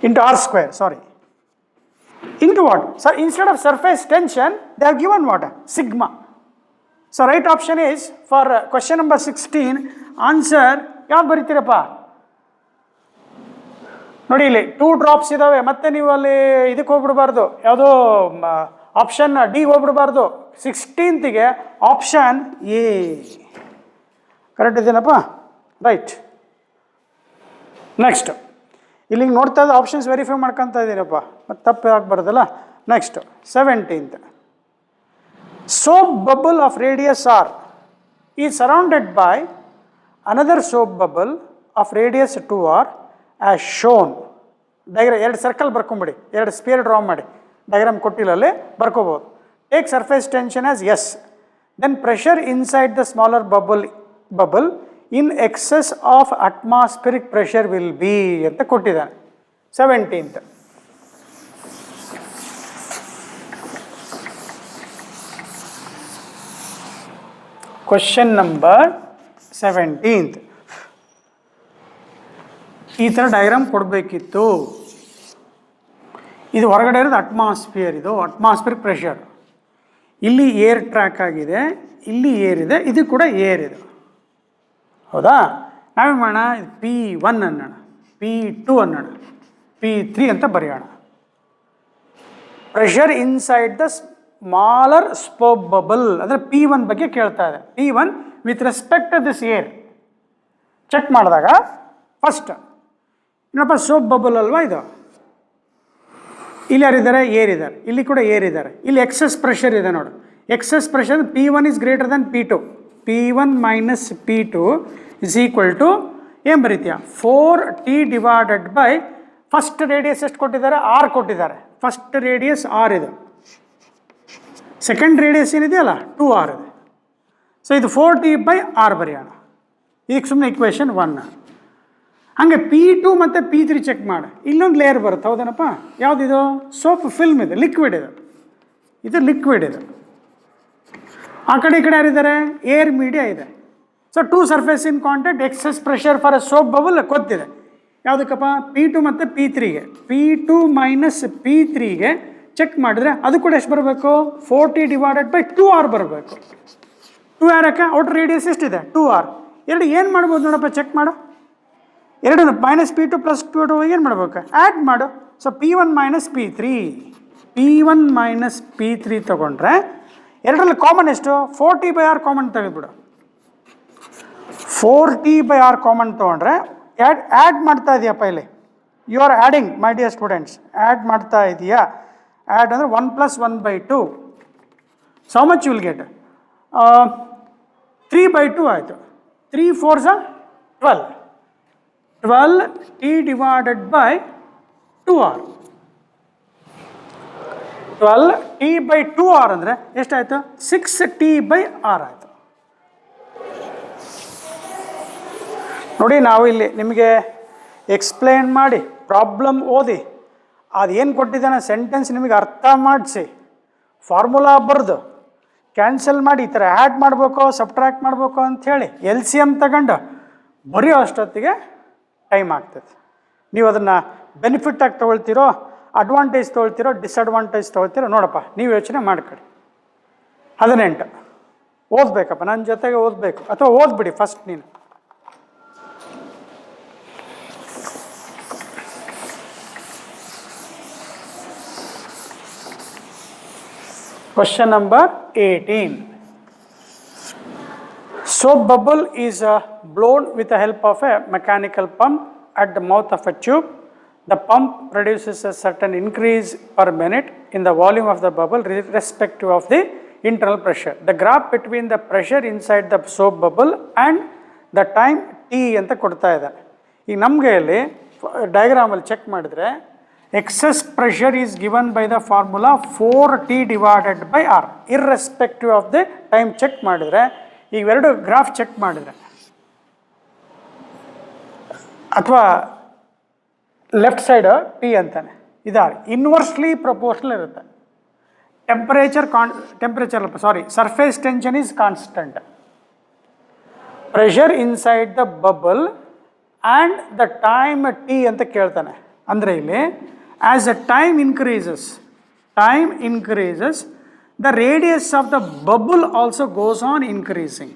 [SPEAKER 2] Into r square, sorry. Into what? So instead of surface tension, they have given what? Sigma. So right option is for question number 16, answer ಯಾವ್ದು ಬರೀತೀರಪ್ಪ ನೋಡಿ, ಇಲ್ಲಿ 2 drops ಇದಾವೆ. ಮತ್ತೆ ನೀವು ಅಲ್ಲಿ ಇದಕ್ಕೆ ಹೋಗ್ಬಿಡ್ಬಾರ್ದು, ಯಾವುದೋ ಆಪ್ಷನ್ ಡಿ ಹೋಗ್ಬಿಡ್ಬಾರ್ದು. 16th ಆಪ್ಷನ್ ಎ ಕರೆಕ್ಟ್ ಇದೇನಪ್ಪ? ರೈಟ್. ನೆಕ್ಸ್ಟ್ ಇಲ್ಲಿಗೆ ನೋಡ್ತಾ ಇದ್ದ ಆಪ್ಷನ್ಸ್ ವೆರಿಫೈ ಮಾಡ್ಕೊತಾ ಇದ್ದೀನಪ್ಪ, ಮತ್ತು ತಪ್ಪು ಆಗಬಾರ್ದಲ್ಲ. Next 17th, soap bubble of radius r is surrounded by another soap bubble of radius 2r as shown. Diagram 2 circle ಬರ್ಕೊಂಬಿಡಿ, 2 ಸ್ಪಿಯರ್ ಡ್ರಾ ಮಾಡಿ, ಡೈಗ್ರಾಮ್ ಕೊಟ್ಟಿಲ್ಲ ಅಲ್ಲಿ ಬರ್ಕೋಬೋದು. Take surface tension as S, then pressure inside the smaller bubble in excess of atmospheric pressure will be ಅಂತ ಕೊಟ್ಟಿದ್ದಾನೆ. 17th question number 17th. ಈ ಥರ diagram ಕೊಡಬೇಕಿತ್ತು. ಇದು ಹೊರಗಡೆ ಇರೋದು ಅಟ್ಮಾಸ್ಫಿಯರ್, ಇದು ಅಟ್ಮಾಸ್ಫಿಯರ್ ಪ್ರೆಷರ್. ಇಲ್ಲಿ ಏರ್ ಟ್ರ್ಯಾಕ್ ಆಗಿದೆ, ಇಲ್ಲಿ ಏರ್ ಇದೆ, ಇದು ಕೂಡ ಏರ್ ಇದೆ, ಹೌದಾ? ನಾವೇನು ಮಾಡೋಣ, P1 ಅನ್ನೋಣ, P2 ಅನ್ನೋಣ, P3 ಅಂತ ಬರೆಯೋಣ. Pressure inside the smaller soap bubble ಅಂದರೆ P1 ಬಗ್ಗೆ ಕೇಳ್ತಾ ಇದೆ. P1 with respect to this air check ಮಾಡಿದಾಗ ಫಸ್ಟ್ ಏನಪ್ಪ ಸೋಪ್ ಬಬಲ್ ಅಲ್ವಾ ಇದು, ಇಲ್ಲಿ ಯಾರಿದ್ದಾರೆ, ಏರ್ ಇದ್ದಾರೆ, ಇಲ್ಲಿ ಕೂಡ ಏರ್ ಇದ್ದಾರೆ, ಇಲ್ಲಿ ಎಕ್ಸಸ್ ಪ್ರೆಷರ್ ಇದೆ ನೋಡು. Excess pressure P1 is greater than P2, P1 minus P2 is equal to ಏನು ಬರೀತೀಯ 4T divided by first radius ಎಷ್ಟು ಕೊಟ್ಟಿದ್ದಾರೆ, R ಕೊಟ್ಟಿದ್ದಾರೆ. ಫಸ್ಟ್ ರೇಡಿಯಸ್ R ಇದೆ, ಸೆಕೆಂಡ್ ರೇಡಿಯಸ್ ಏನಿದೆಯಲ್ಲ 2R ಇದೆ. ಸೊ ಇದು 4T ಬೈ R ಬರೆಯೋಣ. ಇದಕ್ಕೆ ಸುಮ್ಮನೆ ಇಕ್ವೇಷನ್ 1. ಹಾಗೆ P2 ಮತ್ತು P3 ಚೆಕ್ ಮಾಡಿ, ಇಲ್ಲೊಂದು ಲೇಯರ್ ಬರುತ್ತೆ, ಹೌದೇನಪ್ಪ? ಯಾವುದಿದು? ಸೋಪ್ ಫಿಲ್ಮ್ ಇದೆ, ಲಿಕ್ವಿಡ್ ಇದೆ, ಇದು ಲಿಕ್ವಿಡ್ ಇದೆ. ಆ ಕಡೆ ಈ ಕಡೆ ಯಾರಿದ್ದಾರೆ, ಏರ್ ಮೀಡಿಯಾ ಇದೆ. So 2 surface in contact, excess pressure for a soap bubble ಗೊತ್ತಿದೆ. ಯಾವುದಕ್ಕಪ್ಪ? P2 ಮತ್ತು P3ಗೆ. P2 ಮೈನಸ್ P3ಗೆ ಚೆಕ್ ಮಾಡಿದ್ರೆ ಅದು ಕೂಡ ಎಷ್ಟು ಬರಬೇಕು, 4T ಡಿವೈಡೆಡ್ ಬೈ 2R ಬರಬೇಕು. 2R ಯಾಕೆ? ಔಟರ್ ರೇಡಿಯಸ್ ಎಷ್ಟಿದೆ, 2R. ಎರಡು ಏನು ಮಾಡ್ಬೋದು ನೋಡಪ್ಪ, ಚೆಕ್ ಮಾಡು. ಎರಡು ಮೈನಸ್ P2 ಪ್ಲಸ್ P2 ಏನು ಮಾಡ್ಬೇಕು, ಆ್ಯಡ್ ಮಾಡು. So P1 minus P1 minus P3 ತೊಗೊಂಡ್ರೆ ಎರಡರಲ್ಲಿ ಕಾಮನ್ ಎಷ್ಟು, 4T ಬೈ R ಕಾಮನ್ ತೆಗೆದುಬಿಡು. 4T ಬೈ R ಕಾಮನ್ ತೊಗೊಂಡ್ರೆ ಆ್ಯಡ್ ಮಾಡ್ತಾ ಇದೆಯಪ್ಪ ಇಲ್ಲಿ, you are adding my dear students, add ಮಾಡ್ತಾ ಇದೆಯಾ? ಆ್ಯಡ್ ಅಂದರೆ 1 + 1/2. ಸೊ ಮಚ್ ವಿಲ್ ಗೆಟ್ 3/2 ಆಯಿತು. 3 4s 12. 12T divided by 2R. 12T by 2R ಅಂದರೆ ಎಷ್ಟಾಯಿತು, 6T ಬೈ R ಆಯಿತು. ನೋಡಿ, ನಾವು ಇಲ್ಲಿ ನಿಮಗೆ ಎಕ್ಸ್ಪ್ಲೇನ್ ಮಾಡಿ ಪ್ರಾಬ್ಲಮ್ ಓದಿ ಅದೇನು ಕೊಟ್ಟಿದ್ದಾನೆ ಸೆಂಟೆನ್ಸ್ ನಿಮಗೆ ಅರ್ಥ ಮಾಡಿಸಿ ಫಾರ್ಮುಲಾ ಬರೆದು ಕ್ಯಾನ್ಸಲ್ ಮಾಡಿ ಈ ಥರ ಆ್ಯಡ್ ಮಾಡಬೇಕು ಸಬ್ಟ್ರ್ಯಾಕ್ಟ್ ಮಾಡಬೇಕು ಅಂಥೇಳಿ LCM ತಗೊಂಡು ಬರೆಯೋ ಅಷ್ಟೊತ್ತಿಗೆ ಟೈಮ್ ಆಗ್ತದೆ. ನೀವು ಅದನ್ನು ಬೆನಿಫಿಟ್ಟಾಗಿ ತೊಗೊಳ್ತೀರೋ, ಅಡ್ವಾಂಟೇಜ್ ತೊಗೊಳ್ತೀರೋ, ಡಿಸ್ಅಡ್ವಾಂಟೇಜ್ ತೊಗೊಳ್ತೀರೋ ನೋಡಪ್ಪ, ನೀವು ಯೋಚನೆ ಮಾಡ್ಕೊಳ್ಳಿ. 18 ಓದಬೇಕಪ್ಪ, ನನ್ನ ಜೊತೆಗೆ ಓದಬೇಕು, ಅಥವಾ ಓದ್ಬಿಡಿ ಫಸ್ಟ್ ನೀನು. Question number 18. Soap bubble is blown with the help of a mechanical pump at the mouth of a tube. The pump produces a certain increase per minute in the volume of the bubble irrespective of the internal pressure. The graph between the pressure inside the soap bubble and the time T ಅಂತ ಕೊಡ್ತಾ ಇದ್ದಾರೆ. ಈಗ ನಮಗೆ ಇಲ್ಲಿ ಡಯಾಗ್ರಾಮಲ್ಲಿ check ಮಾಡಿದ್ರೆ excess pressure is given by the formula 4T divided by R irrespective of the time check ಮಾಡಿದರೆ, ಇವೆರಡು graph check ಮಾಡಿದರೆ ಅಥವಾ ಲೆಫ್ಟ್ ಸೈಡ್ T ಅಂತಾನೆ ಇದಾರೆ ಇನ್ವರ್ಸ್ಲಿ ಪ್ರಪೋರ್ಷನಲ್ ಇರುತ್ತೆ. Surface tension is constant, pressure inside the bubble and the time T ಅಂತ ಕೇಳ್ತಾನೆ. ಅಂದರೆ ಇಲ್ಲಿ as the time increases, the radius of the bubble also goes on increasing.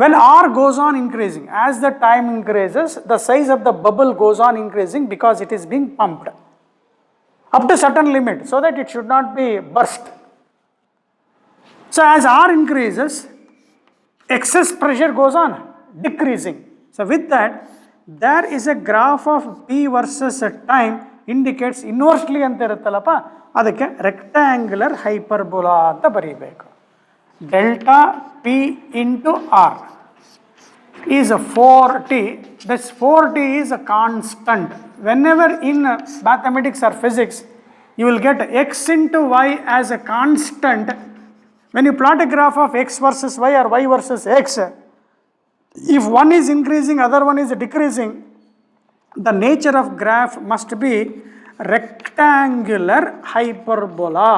[SPEAKER 2] When R goes on increasing, as the time increases, the size of the bubble goes on increasing because it is being pumped up to certain limit so that it should not be burst. So as R increases, excess pressure goes on decreasing. So with that, there is a graph of P versus time indicates inversely ಅಂತ ಇರುತ್ತಲ್ಲಪ್ಪ, ಅದಕ್ಕೆ rectangular hyperbola ಅಂತ ಬರೀಬೇಕು. Delta P into R is a 4t. This 4t is a constant. Whenever in mathematics or physics, you will get x into y as a constant. When you plot a graph of x versus y or y versus x, if one is increasing, other one is decreasing, the nature of graph must be rectangular hyperbola.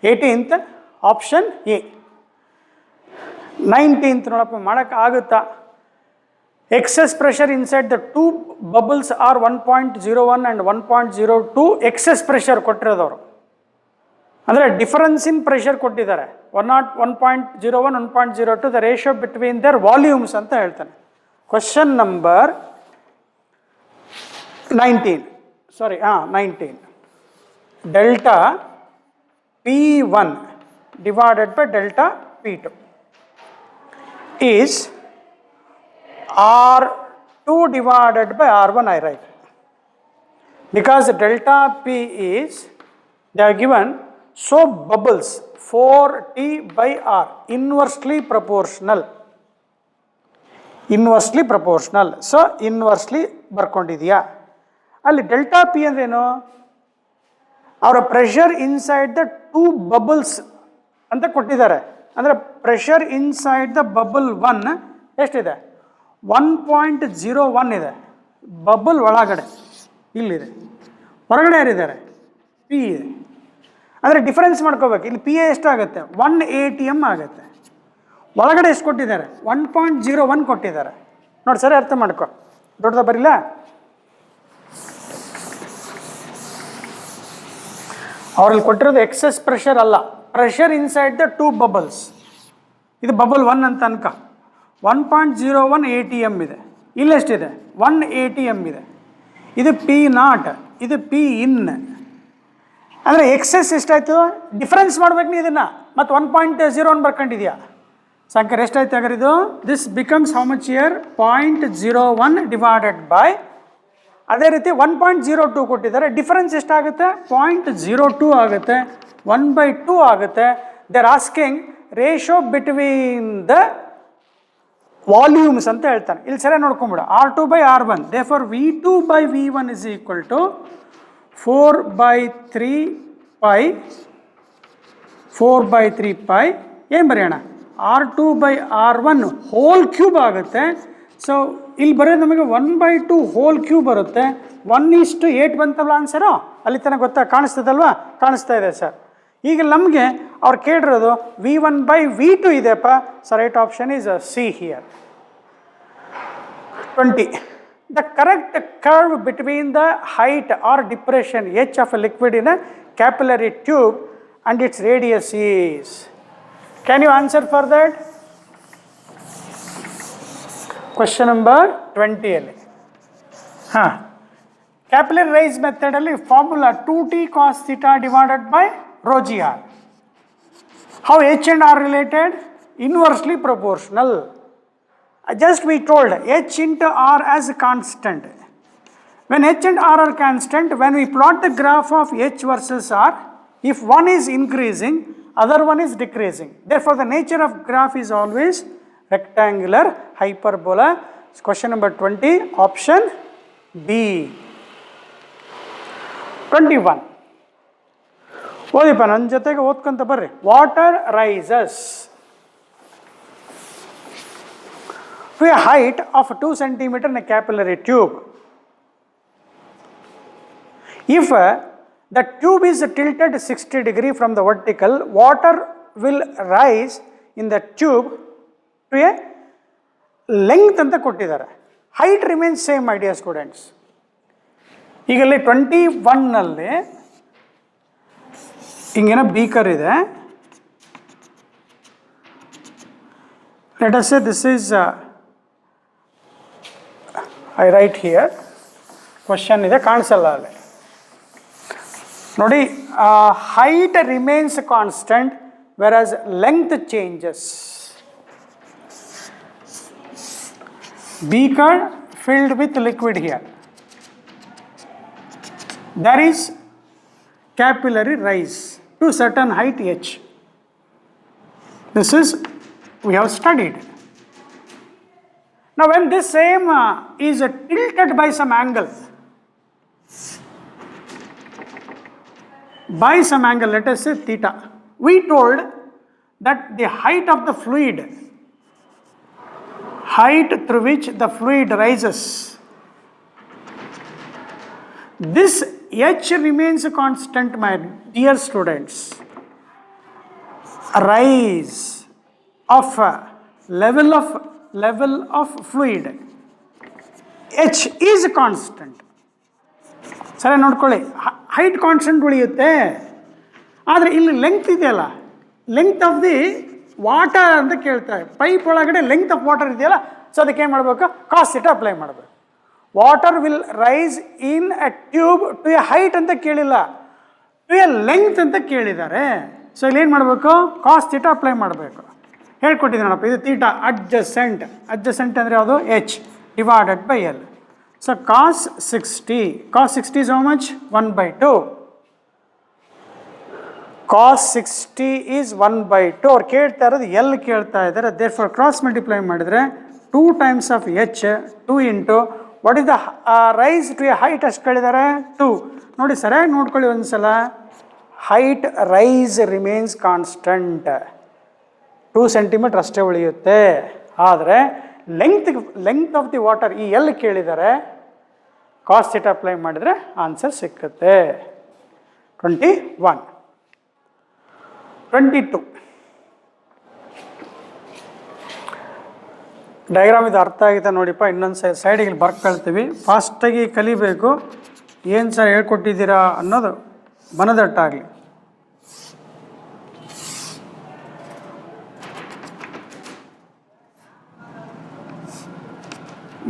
[SPEAKER 2] 18th option A. 19th ನೋಡಪ್ಪ ಮಾಡಕ್ಕೆ ಆಗುತ್ತಾ? Excess pressure inside the two bubbles are 1.01 and 1.02 excess pressure ಕೊಟ್ಟಿರೋದವರು. ಅಂದರೆ difference ಇನ್ pressure ಕೊಟ್ಟಿದ್ದಾರೆ. 1.01 1.02 the ratio between their volumes ಅಂತ ಹೇಳ್ತಾನೆ. Question number 19. Delta P1 divided by delta P2 is R2 divided by R1, I write. Because delta P is, they are given, so bubbles 4T by R, inversely proportional. So, inversely ಬರ್ಕೊಂಡಿದೆಯಾ? ಅಲ್ಲಿ delta P ಅಂದ್ರೇನು? ಅವರ pressure inside the two bubbles ಅಂತ ಕೊಟ್ಟಿದ್ದಾರೆ. ಅಂದರೆ pressure inside the bubble 1 ಎಷ್ಟಿದೆ? 1.01 ಇದೆ. Bubble ಒಳಗಡೆ ಇಲ್ಲಿದೆ. ಹೊರಗಡೆ ಯಾರಿದ್ದಾರೆ? P ಇದೆ. ಅಂದರೆ ಡಿಫರೆನ್ಸ್ ಮಾಡ್ಕೋಬೇಕು. ಇಲ್ಲಿ P ಎಷ್ಟಾಗುತ್ತೆ? 1 ATM ಆಗುತ್ತೆ. ಒಳಗಡೆ ಎಷ್ಟು ಕೊಟ್ಟಿದ್ದಾರೆ? 1.01 ಕೊಟ್ಟಿದ್ದಾರೆ. ನೋಡಿ ಸರಿ ಅರ್ಥ ಮಾಡ್ಕೊ. ದೊಡ್ಡದ ಬರಿಲ್ಲ. ಅವರಲ್ಲಿ ಕೊಟ್ಟಿರೋದು ಎಕ್ಸೆಸ್ ಪ್ರೆಷರ್ ಅಲ್ಲ, pressure inside the two bubbles. ಇದು ಬಬಲ್ 1 ಅಂತ ಅನ್ಕ. 1.01 ATM ಇದೆ. ಇಲ್ಲೆಷ್ಟಿದೆ? 1 ATM ಇದೆ. ಇದು P0, ಇದು P ಇನ್. ಅಂದರೆ ಎಕ್ಸೆಸ್ ಎಷ್ಟಾಯಿತು? ಡಿಫರೆನ್ಸ್ ಮಾಡ್ಬೇಕು ನೀ ಇದನ್ನು. ಮತ್ತು 1.01 ಬರ್ಕೊಂಡಿದ್ಯಾ? ಸಂಖ್ಯೆ ಎಷ್ಟಾಯ್ತು ಹಾಗಾದ್ರೆ ಇದು? This becomes how much year? 0.01 divided by, ಅದೇ ರೀತಿ 1.02 ಕೊಟ್ಟಿದ್ದಾರೆ. ಡಿಫರೆನ್ಸ್ ಎಷ್ಟಾಗುತ್ತೆ? 0.02 ಆಗುತ್ತೆ. 1/2 ಆಗುತ್ತೆ. They are asking ratio between the volumes ಅಂತ ಹೇಳ್ತಾನೆ. ಇಲ್ಲಿ ಸರಿ ನೋಡ್ಕೊಂಬಿಡ. R2 by R1. Therefore V2 by V1 is equal to 4/3 pi. ಏನು ಬರೆಯೋಣ? R2 by R1 whole cube ಆಗುತ್ತೆ. ಸೊ ಇಲ್ಲಿ ಬರೋದು ನಮಗೆ 1/2 ಹೋಲ್ ಕ್ಯೂಬ್ ಬರುತ್ತೆ. 1:8 ಬಂತಲ್ಲ ಆನ್ಸರು? ಅಲ್ಲಿ ತನಕ ಗೊತ್ತಾ? ಕಾಣಿಸ್ತದಲ್ವಾ? ಕಾಣಿಸ್ತಾ ಇದೆ ಸರ್. ಈಗ ನಮಗೆ ಅವ್ರು ಕೇಳಿರೋದು V1 by V2 ಇದೆಯಪ್ಪ. So right option is C here. 20. The correct curve between the height or depression h of a liquid in a capillary tube and its radius is. Can you answer for that? Question number 20 ಅಲ್ಲಿ. Capillary rise method ಅಲ್ಲಿ formula 2t cos theta divided by rho g r. How h and r related? Inversely proportional. Just we told h into r as a constant. When h and r are constant, when we plot the graph of h versus r, if one is increasing, other one is decreasing. Therefore, the nature of graph is always rectangular hyperbola. Question number 20, option B. 21. ಓದಿಪ್ಪ ನನ್ನ ಜೊತೆಗೆ ಓದ್ಕೊಂತ ಬರ್ರಿ. Water rises to a height of 2 centimeter in a capillary tube. If the tube is tilted 60 degree from the vertical, water will rise in the tube to a length ಅಂತ ಕೊಟ್ಟಿದ್ದಾರೆ. height remains same, my dear students. ಈಗ ಇಲ್ಲಿ 21ನಲ್ಲಿ ಹಿಂಗೇನ beaker ಇದೆ. Let us say this is I write here. Question ಇದೆ, ಕಾಣಿಸಲ್ಲ ಅಲ್ಲಿ ನೋಡಿ. height remains constant whereas length changes. Beaker filled with liquid here. There is capillary rise to certain height h. This is, we have studied. Now when this same is tilted by some angle, let us say theta, we told that the height of the fluid, height through which the fluid rises, this h remains constant, my dear students. Rise of level of fluid, h is constant. ಸರಿ ನೋಡ್ಕೊಳ್ಳಿ, height constant ಉಳಿಯುತ್ತೆ, ಆದರೆ ಇಲ್ಲಿ length ಇದೆಯಲ್ಲ, length of the water ಅಂತ ಕೇಳ್ತಾರೆ. Pipe ಒಳಗಡೆ length of water ಇದೆಯಲ್ಲ, ಸೊ ಅದಕ್ಕೆ ಏನು ಮಾಡಬೇಕು, ಕಾಸ್ ಥೀಟಾ ಅಪ್ಲೈ ಮಾಡಬೇಕು. Water will rise in a tube to a height ಅಂತ ಕೇಳಿಲ್ಲ, ಟು ಎ ಲೆಂತ್ ಅಂತ ಕೇಳಿದ್ದಾರೆ. ಸೊ ಇಲ್ಲಿ ಏನು ಮಾಡಬೇಕು, ಕಾಸ್ ಥೀಟಾ ಅಪ್ಲೈ ಮಾಡಬೇಕು. ಹೇಳ್ಕೊಟ್ಟಿದ್ದೀನಿ ನೋಡಪ್ಪ, ಇದು ಥೀಟಾ ಅಡ್ಜಸೆಂಟ್. ಅಡ್ಜಸೆಂಟ್ ಅಂದರೆ ಯಾವುದು, H divided by L. So cos 60, cos 60 is how much, 1/2. Cos 60 is 1/2. ಅವ್ರು ಕೇಳ್ತಾ ಇರೋದು ಎಲ್ ಕೇಳ್ತಾ ಇದ್ದಾರೆ. ದೇರ್ ಫಾರ್ ಕ್ರಾಸ್ ಮಲ್ಟಿಪ್ಲೈ ಮಾಡಿದರೆ 2 times of H, 2 into what is the rise to a height ಅಷ್ಟು ಕೇಳಿದ್ದಾರೆ, 2. ನೋಡಿ ಸರಿಯಾಗಿ ನೋಡ್ಕೊಳ್ಳಿ ಒಂದ್ಸಲ, height rise remains constant, 2 centimeter ಅಷ್ಟೇ ಉಳಿಯುತ್ತೆ. ಆದರೆ ಲೆಂತ್ ಆಫ್ ದಿ ವಾಟರ್ ಈ ಎಲ್ ಕೇಳಿದರೆ, ಕಾಸ್ ಥೀಟಾ ಅಪ್ಲೈ ಮಾಡಿದರೆ ಆನ್ಸರ್ ಸಿಕ್ಕುತ್ತೆ. 21. 22. ಡಯಾಗ್ರಾಮ್ ಇದು ಅರ್ಥ ಆಗಿದೆ ನೋಡಿಪ್ಪ. ಇನ್ನೊಂದು ಸೈಡಿಗೆ ಬರ್ಕೊಳ್ತೀವಿ, ಫಾಸ್ಟಾಗಿ ಕಲಿಬೇಕು. ಏನು ಸರ್ ಹೇಳ್ಕೊಟ್ಟಿದ್ದೀರಾ ಅನ್ನೋದು ಮನದಟ್ಟಾಗಲಿ.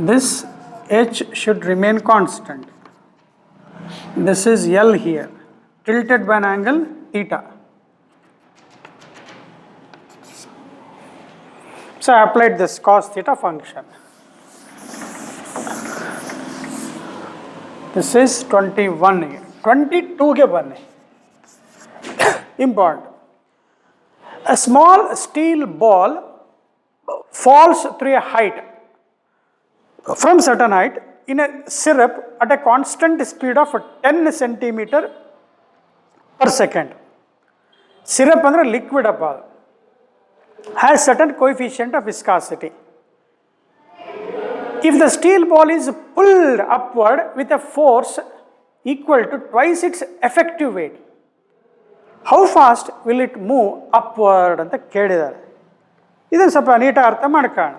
[SPEAKER 2] This h should remain constant. This is L here, tilted by an angle theta. So I applied this cos theta function. This is 21 here. 22 ke banne. Important. A small steel ball falls through a height, from certain height, in a syrup at a constant speed of 10 centimeter per second. Syrup andre liquid appa, has certain coefficient of viscosity. If the steel ball is pulled upward with a force equal to twice its effective weight, how fast will it move upward ಅಂತ ಕೇಳಿದ್ದಾರೆ. ಇದನ್ನು ಸ್ವಲ್ಪ ನೀಟಾಗಿ ಅರ್ಥ ಮಾಡ್ಕೋಣ.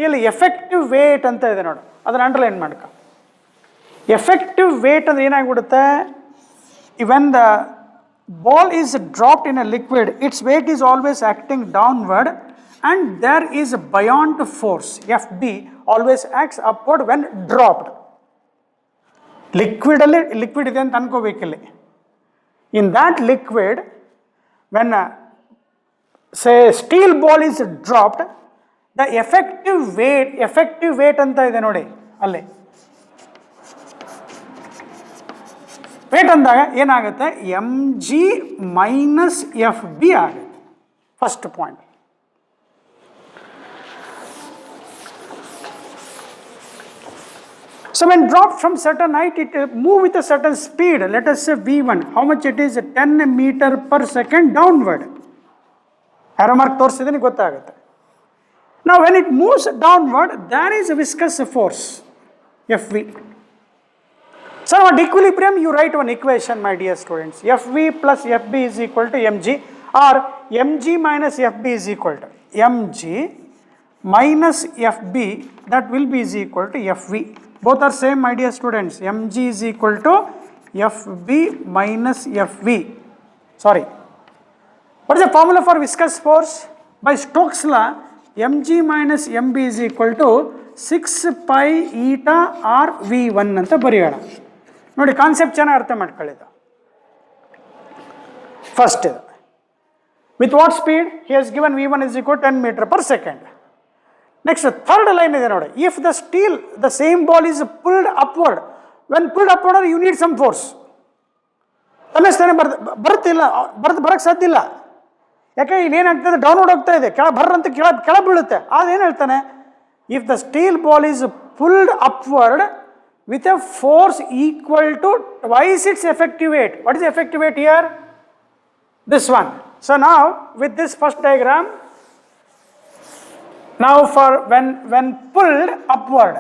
[SPEAKER 2] ಇಲ್ಲಿ effective wait ಅಂತ ಇದೆ ನೋಡು, ಅದನ್ನು ಅಂಡರ್ಲೈನ್ ಮಾಡ್ಕೊ. ಎಫೆಕ್ಟಿವ್ ವೇಟ್ ಅಂದರೆ ಏನಾಗ್ಬಿಡುತ್ತೆ, when the ball is dropped in a liquid, its weight is always acting downward and there is a buoyant force, Fb, always acts upward when dropped. Liquid ಇದೆ ಅಂತ ಅನ್ಕೋಬೇಕಿಲ್ಲಿ. In that liquid, when say steel ball is dropped, the effective weight ಅಂತ ಇದೆ ನೋಡಿ ಅಲ್ಲಿ, wait ಅಂದಾಗ ಏನಾಗುತ್ತೆ, mg minus fb ಆಗುತ್ತೆ. First point. So when dropped from certain height, it move with a certain speed. Let us say v1. How much it is? 10 meter per second downward. Arrow mark ತೋರಿಸಿದ್ರೆ ಗೊತ್ತಾಗುತ್ತೆ. Now when it moves downward, there is a viscous force, Fv. So at equilibrium, you write one equation, my dear students. Fv plus Fb is equal to mg, or mg minus Fb is equal to mg minus Fb, that will be is equal to Fv. Both are same, my dear students. mg is equal to Fb minus Fv. Sorry. What is the formula for viscous force? By Stokes' law, mg minus mb is equal to 6 pi eta r v1 ಅಂತ ಬರೆಯೋಣ. ನೋಡಿ concept ಚೆನ್ನಾಗಿ ಅರ್ಥ ಮಾಡ್ಕೊಳ್ಳಿದ್ದು. First ಇದು, with what speed he has given v1 is equal to 10 meter per second. Next third line ಇದೆ ನೋಡಿ, if the steel the same ball is pulled upward, when pulled upward you need some force. ತನ್ನಷ್ಟೇ ಬರಕ್ಕೆ ಸಾಧ್ಯ ಇಲ್ಲ. ಯಾಕೆ ಇಲ್ಲಿ ಏನಾಗ್ತದೆ, downward ಹೋಗ್ತಾ ಇದೆ, ಬರ್ರ ಅಂತ ಕೆಳ ಬೀಳುತ್ತೆ. ಅದೇನು ಹೇಳ್ತಾನೆ, if the steel ball is pulled upward with a force equal to twice its effective weight. What is effective weight here? This one. So ನಾವು with this first diagram, now for when pulled upward,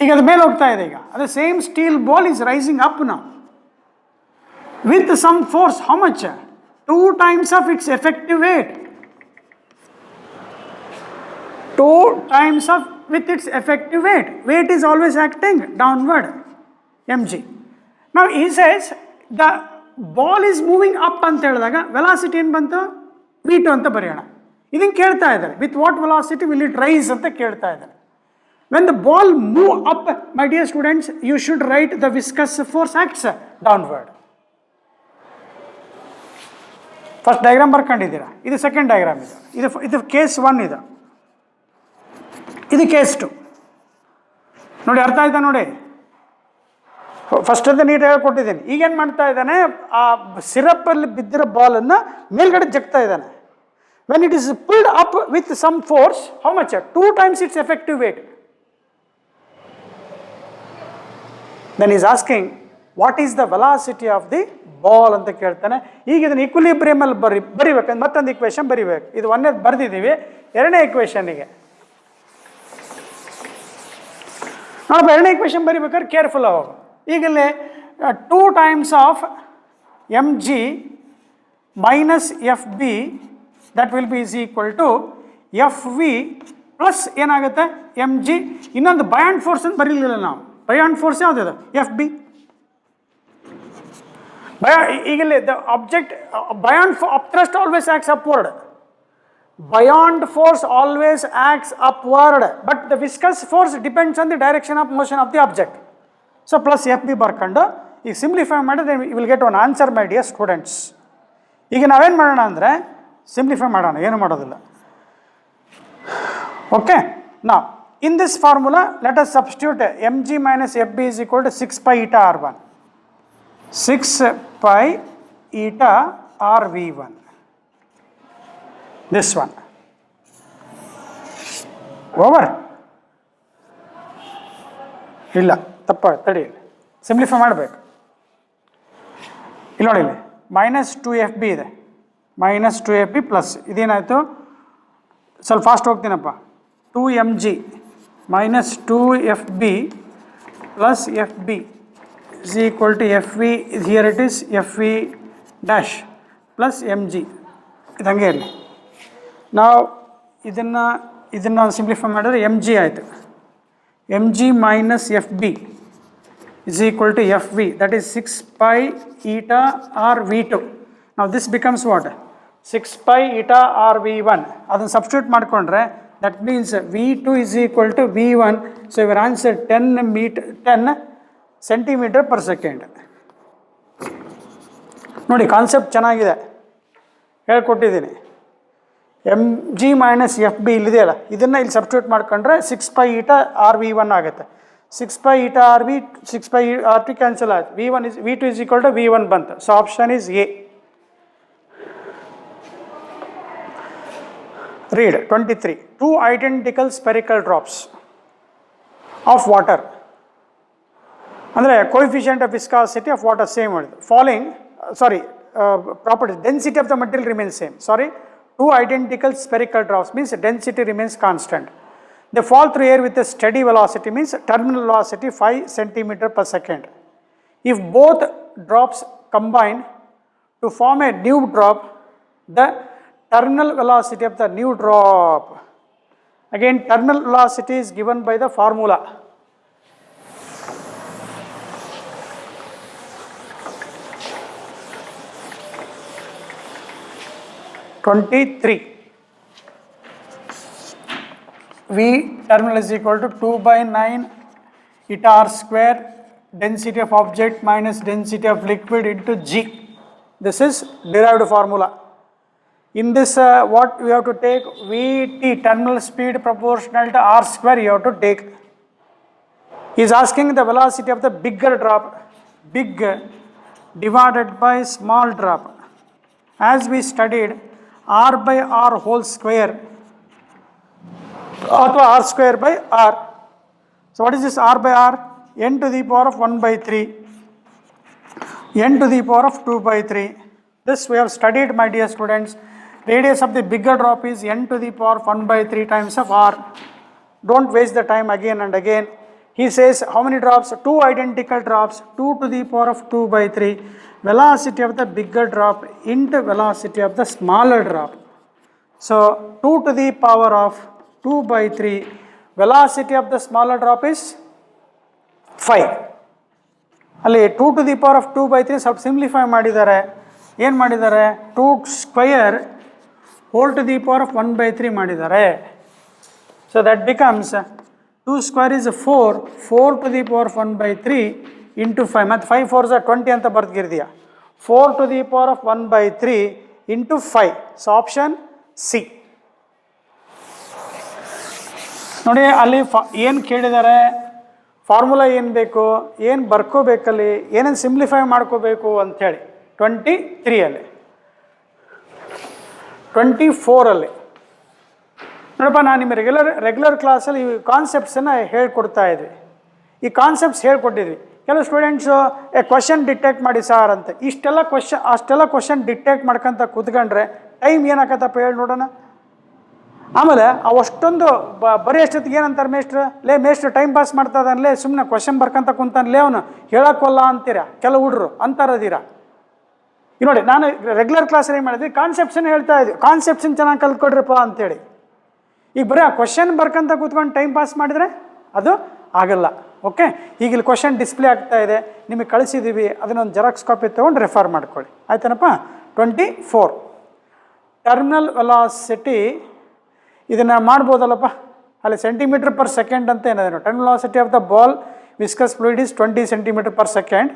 [SPEAKER 2] ಈಗ ಅದು ಮೇಲೆ ಹೋಗ್ತಾ ಇದೆ. ಈಗ ಅದು same steel ball is rising up now with some force. How much? 2 times of its effective weight. 2 times of with its effective weight. Weight is always acting downward, mg. Now he says the ball is moving up ಅಂತ ಹೇಳಿದಾಗ velocity ಏನು ಬಂತು? v2 ಅಂತ ಬರೆಯೋಣ. ಇದನ್ನು ಕೇಳ್ತಾ ಇದ್ದಾರೆ, with what velocity will it rise ಅಂತ ಕೇಳ್ತಾ ಇದ್ದಾರೆ. When the ball move up, my dear students, you should write the viscous force acts downward. First diagram ಬರ್ಕೊಂಡಿದ್ದೀರಾ, ಇದು ಸೆಕೆಂಡ್ ಡಯಾಗ್ರಾಮ್. ಇದು ಕೇಸ್ 1, ಇದು ಕೇಸ್ 2. ನೋಡಿ, ಅರ್ಥ ಆಯ್ತಾ? ನೋಡಿ, ಫಸ್ಟ್ ಅಂತ ನೀಟ್ ಹೇಳ್ಕೊಟ್ಟಿದ್ದೀನಿ. ಈಗೇನು ಮಾಡ್ತಾ ಇದ್ದಾನೆ, ಆ ಸಿರಪ್ಪಲ್ಲಿ ಬಿದ್ದಿರೋ ಬಾಲನ್ನು ಮೇಲ್ಗಡೆ ಜಗ್ತಾ ಇದ್ದಾನೆ. When it is pulled up with some force, how much? 2 times its effective weight. Then is asking what is the velocity of the ball ಅಂತ ಕೇಳ್ತಾನೆ. ಈಗ ಇದನ್ನು ಈಕ್ವಿಲಿಬ್ರಿಯಮಲ್ಲಿ ಬರಿಬೇಕಂದ್ರೆ ಮತ್ತೊಂದು ಇಕ್ವೇಷನ್ ಬರಿಬೇಕು. ಇದು ಒಂದೇದು ಬರೆದಿದ್ದೀವಿ. ಎರಡನೇ ಇಕ್ವೇಷನ್ನಿಗೆ ನೋಡಪ್ಪ, ಎರಡನೇ ಇಕ್ವೇಷನ್ ಬರಿಬೇಕಾದ್ರೆ ಕೇರ್ಫುಲ್ ಅವಾಗ. ಈಗಲೇ 2 times of mg minus fb that will be is equal to fv plus ಏನಾಗುತ್ತೆ mg. ಇನ್ನೊಂದು ಬಯಾಂಡ್ ಫೋರ್ಸ್ ಅಂತ ಬರೀಲಿಲ್ಲ ನಾವು. ಬಯಾಂಡ್ ಫೋರ್ಸ್ ಯಾವುದಿದೆ? fb. ಈಗಲೇ the object buoyant upthrust always acts upward. Buoyant force always acts upward, but the viscous force depends on the direction of motion of the object. So plus fb ಬರ್ಕೊಂಡು ಈಗ simplify ಮಾಡಿದ್ರೆ you will get one answer, my dear students. ಈಗ ನಾವೇನು ಮಾಡೋಣ ಅಂದರೆ simplify ಮಾಡೋಣ, ಏನು ಮಾಡೋದಿಲ್ಲ. ಓಕೆ, ನಾ in this formula let us substitute mg minus fb is equal to 6 pi eta r1. 6 pi eta rv1. This one. Over? ಇಲ್ಲ, ತಪ್ಪ, ತಡಿ, ಸಿಂಪ್ಲಿಫೈ ಮಾಡಬೇಕು. ಇಲ್ಲಿ ನೋಡಿ, ಇಲ್ಲಿ -2fb ಇದೆ, -2fb ಪ್ಲಸ್ ಇದೇನಾಯಿತು, ಸ್ವಲ್ಪ ಫಾಸ್ಟ್ ಹೋಗ್ತೀನಪ್ಪ. 2mg -2fb plus fb is equal to fv. Here it is fv dash plus mg. ಇದು ಹಂಗೆ ಇರಲಿ. ನಾವು ಇದನ್ನು ಸಿಂಪ್ಲಿಫೈ ಮಾಡಿದ್ರೆ mg ಆಯಿತು. mg minus fb is equal to fv, that is 6 pi eta r v2. Now this becomes what? 6 pi eta r v1. ಅದನ್ನು substitute ಮಾಡಿಕೊಂಡ್ರೆ that means v2 is equal to v1. So your answer 10 centimeter per second. ನೋಡಿ, concept ಚೆನ್ನಾಗಿದೆ, ಹೇಳ್ಕೊಟ್ಟಿದ್ದೀನಿ. mg minus fb ಇಲ್ಲಿದೆಯಲ್ಲ, ಇದನ್ನು ಇಲ್ಲಿ substitute ಮಾಡ್ಕೊಂಡ್ರೆ 6 pi eta rv1 ಆಗುತ್ತೆ. 6 pi eta rv, 6 pi r2 cancel ಆಯ್ತು. v2 is equal to v1 ಬಂತು. So option is A. Read 23. 2 identical spherical drops of water. ಅಂದರೆ coefficient of viscosity of water same ಮಾಡಿದೆ. Falling, property, density of the material remains same. 2 identical spherical drops means density remains constant. They fall through air with a steady velocity, means terminal velocity 5 centimeter per second. If both drops combine to form a new drop, the terminal velocity of the new drop, again terminal velocity is given by the formula. (23) V terminal is equal to 2 by 9 eta r square, density of object minus density of liquid into G. This is derived formula. In this what we have to take? Vt, terminal speed proportional to r square you have to take. He is asking the velocity of the bigger drop. Big divided by small drop. As we studied, r by r whole square or r square by r. So what is this r by r? N to the power of 1 by 3, n to the power of 2 by 3. This we have studied, my dear students. Radius of the bigger drop is n to the power of 1 by 3 times of r. Don't waste the time again and again. He says how many drops? 2 identical drops, 2 to the power of 2 by 3. Velocity of the bigger drop into velocity of the smaller drop. So 2 to the power of 2 by 3. Velocity of the smaller drop is 5. ಅಲ್ಲಿ 2 to the power of 2 by 3 ಸ್ವಲ್ಪ simplify ಮಾಡಿದ್ದಾರೆ. ಏನು ಮಾಡಿದ್ದಾರೆ? 2 square whole to the power of 1 by 3 ಮಾಡಿದ್ದಾರೆ. So that becomes 2 square is 4, 4 to the power of 1 by 3 into 5, ಮತ್ತು 5 4s are 20 ಅಂತ ಬರ್ದಿರ್ತೀಯ. 4 to the power of 1 by 3 into 5. So option C. ನೋಡಿ ಅಲ್ಲಿ ಏನು ಕೇಳಿದ್ದಾರೆ, ಫಾರ್ಮುಲಾ ಏನು ಬೇಕು, ಏನು ಬರ್ಕೋಬೇಕಲ್ಲಿ, ಏನೇನು ಸಿಂಪ್ಲಿಫೈ ಮಾಡ್ಕೋಬೇಕು ಅಂಥೇಳಿ 23 24 ನೋಡಪ್ಪ, ನಾನು ನಿಮ್ಮ ರೆಗ್ಯುಲರ್ ಕ್ಲಾಸಲ್ಲಿ ಈ ಕಾನ್ಸೆಪ್ಟ್ಸನ್ನು ಹೇಳ್ಕೊಡ್ತಾ ಇದ್ವಿ. ಈ ಕಾನ್ಸೆಪ್ಟ್ಸ್ ಹೇಳ್ಕೊಟ್ಟಿದ್ವಿ. ಕೆಲವು ಸ್ಟೂಡೆಂಟ್ಸು ಕ್ವಶನ್ ಡಿಟೆಕ್ಟ್ ಮಾಡಿ ಸಾರ್ ಅಂತ ಅಷ್ಟೆಲ್ಲ ಕ್ವಶನ್ ಡಿಟೆಕ್ಟ್ ಮಾಡ್ಕೊಂತ ಕೂತ್ಕೊಂಡ್ರೆ ಟೈಮ್ ಏನಾಗತ್ತಪ್ಪ ಹೇಳಿ ನೋಡೋಣ. ಆಮೇಲೆ ಅವಷ್ಟೊಂದು ಬರೀ ಅಷ್ಟೊತ್ತಿಗೆ ಏನಂತಾರೆ ಮೇಷ್ಟ್ರು ಟೈಮ್ ಪಾಸ್ ಮಾಡ್ತಾ ಇದ್ದಾನಲೇ, ಸುಮ್ಮನೆ ಕ್ವಶನ್ ಬರ್ಕೊಂತ ಕುಂತಾನಲೇ ಅವನು, ಹೇಳೋಕ್ಕೊಲ್ಲ ಅಂತೀರ ಕೆಲವು ಹುಡ್ರು ಅಂತಾರದೀರ. ಈಗ ನೋಡಿ, ನಾನು ರೆಗ್ಯುಲರ್ ಕ್ಲಾಸಲ್ಲಿ ಏನು ಮಾಡಿದ್ವಿ, ಕಾನ್ಸೆಪ್ಟ್ಸನ್ನು ಹೇಳ್ತಾ ಇದ್ವಿ, ಕಾನ್ಸೆಪ್ಟ್ಸನ್ನು ಚೆನ್ನಾಗಿ ಕಲ್ತ್ಕೊಡ್ರಪ್ಪ ಅಂತೇಳಿ. ಈಗ ಬರೀ ಆ ಕ್ವಶನ್ ಬರ್ಕೊಂತ ಕೂತ್ಕೊಂಡು ಟೈಮ್ ಪಾಸ್ ಮಾಡಿದರೆ ಅದು ಆಗಲ್ಲ. ಓಕೆ, ಈಗ ಇಲ್ಲಿ ಕ್ವಶನ್ ಡಿಸ್ಪ್ಲೇ ಆಗ್ತಾ ಇದೆ, ನಿಮಗೆ ಕಳಿಸಿದ್ದೀವಿ, ಅದನ್ನೊಂದು ಜೆರಾಕ್ಸ್ ಕಾಪಿ ತೊಗೊಂಡು ರೆಫರ್ ಮಾಡ್ಕೊಳ್ಳಿ, ಆಯ್ತಾನಪ್ಪ. 24 ಟರ್ಮಿನಲ್ ವೆಲಾಸಿಟಿ ಇದನ್ನು ಮಾಡ್ಬೋದಲ್ಲಪ್ಪ, ಅಲ್ಲಿ ಸೆಂಟಿಮೀಟರ್ ಪರ್ ಸೆಕೆಂಡ್ ಅಂತ ಏನಿದೆ. Terminal velocity of the ball viscous fluid is 20 centimeter per second.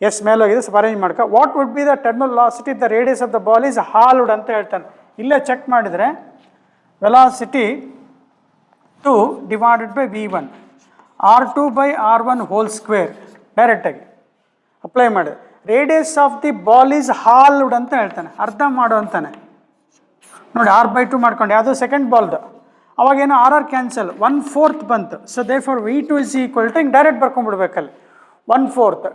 [SPEAKER 2] S ಮೇಲೋಗಿದೆ, ಸ್ವಲ್ಪ ಅರೇಂಜ್ ಮಾಡ್ಕೊ. What would be the terminal velocity the radius of the ball is halved ಅಂತ ಹೇಳ್ತಾನೆ. ಇಲ್ಲೇ ಚೆಕ್ ಮಾಡಿದರೆ velocity 2 divided by v1 r2 by r1 whole square ಡೈರೆಕ್ಟಾಗಿ apply ಮಾಡಿದೆ. Radius of the ball is halved ಅಂತ ಹೇಳ್ತಾನೆ, ಅರ್ಧ ಮಾಡು ಅಂತಾನೆ. ನೋಡಿ r/2 ಮಾಡ್ಕೊಂಡು ಯಾವುದು ಸೆಕೆಂಡ್ ಬಾಲ್ದು, ಅವಾಗೇನು r ಕ್ಯಾನ್ಸಲ್ 1/4 ಬಂತು. So they for v2 is equal to ಹಿಂಗೆ ಡೈರೆಕ್ಟ್ ಬರ್ಕೊಂಡ್ಬಿಡ್ಬೇಕಲ್ಲಿ 1/4.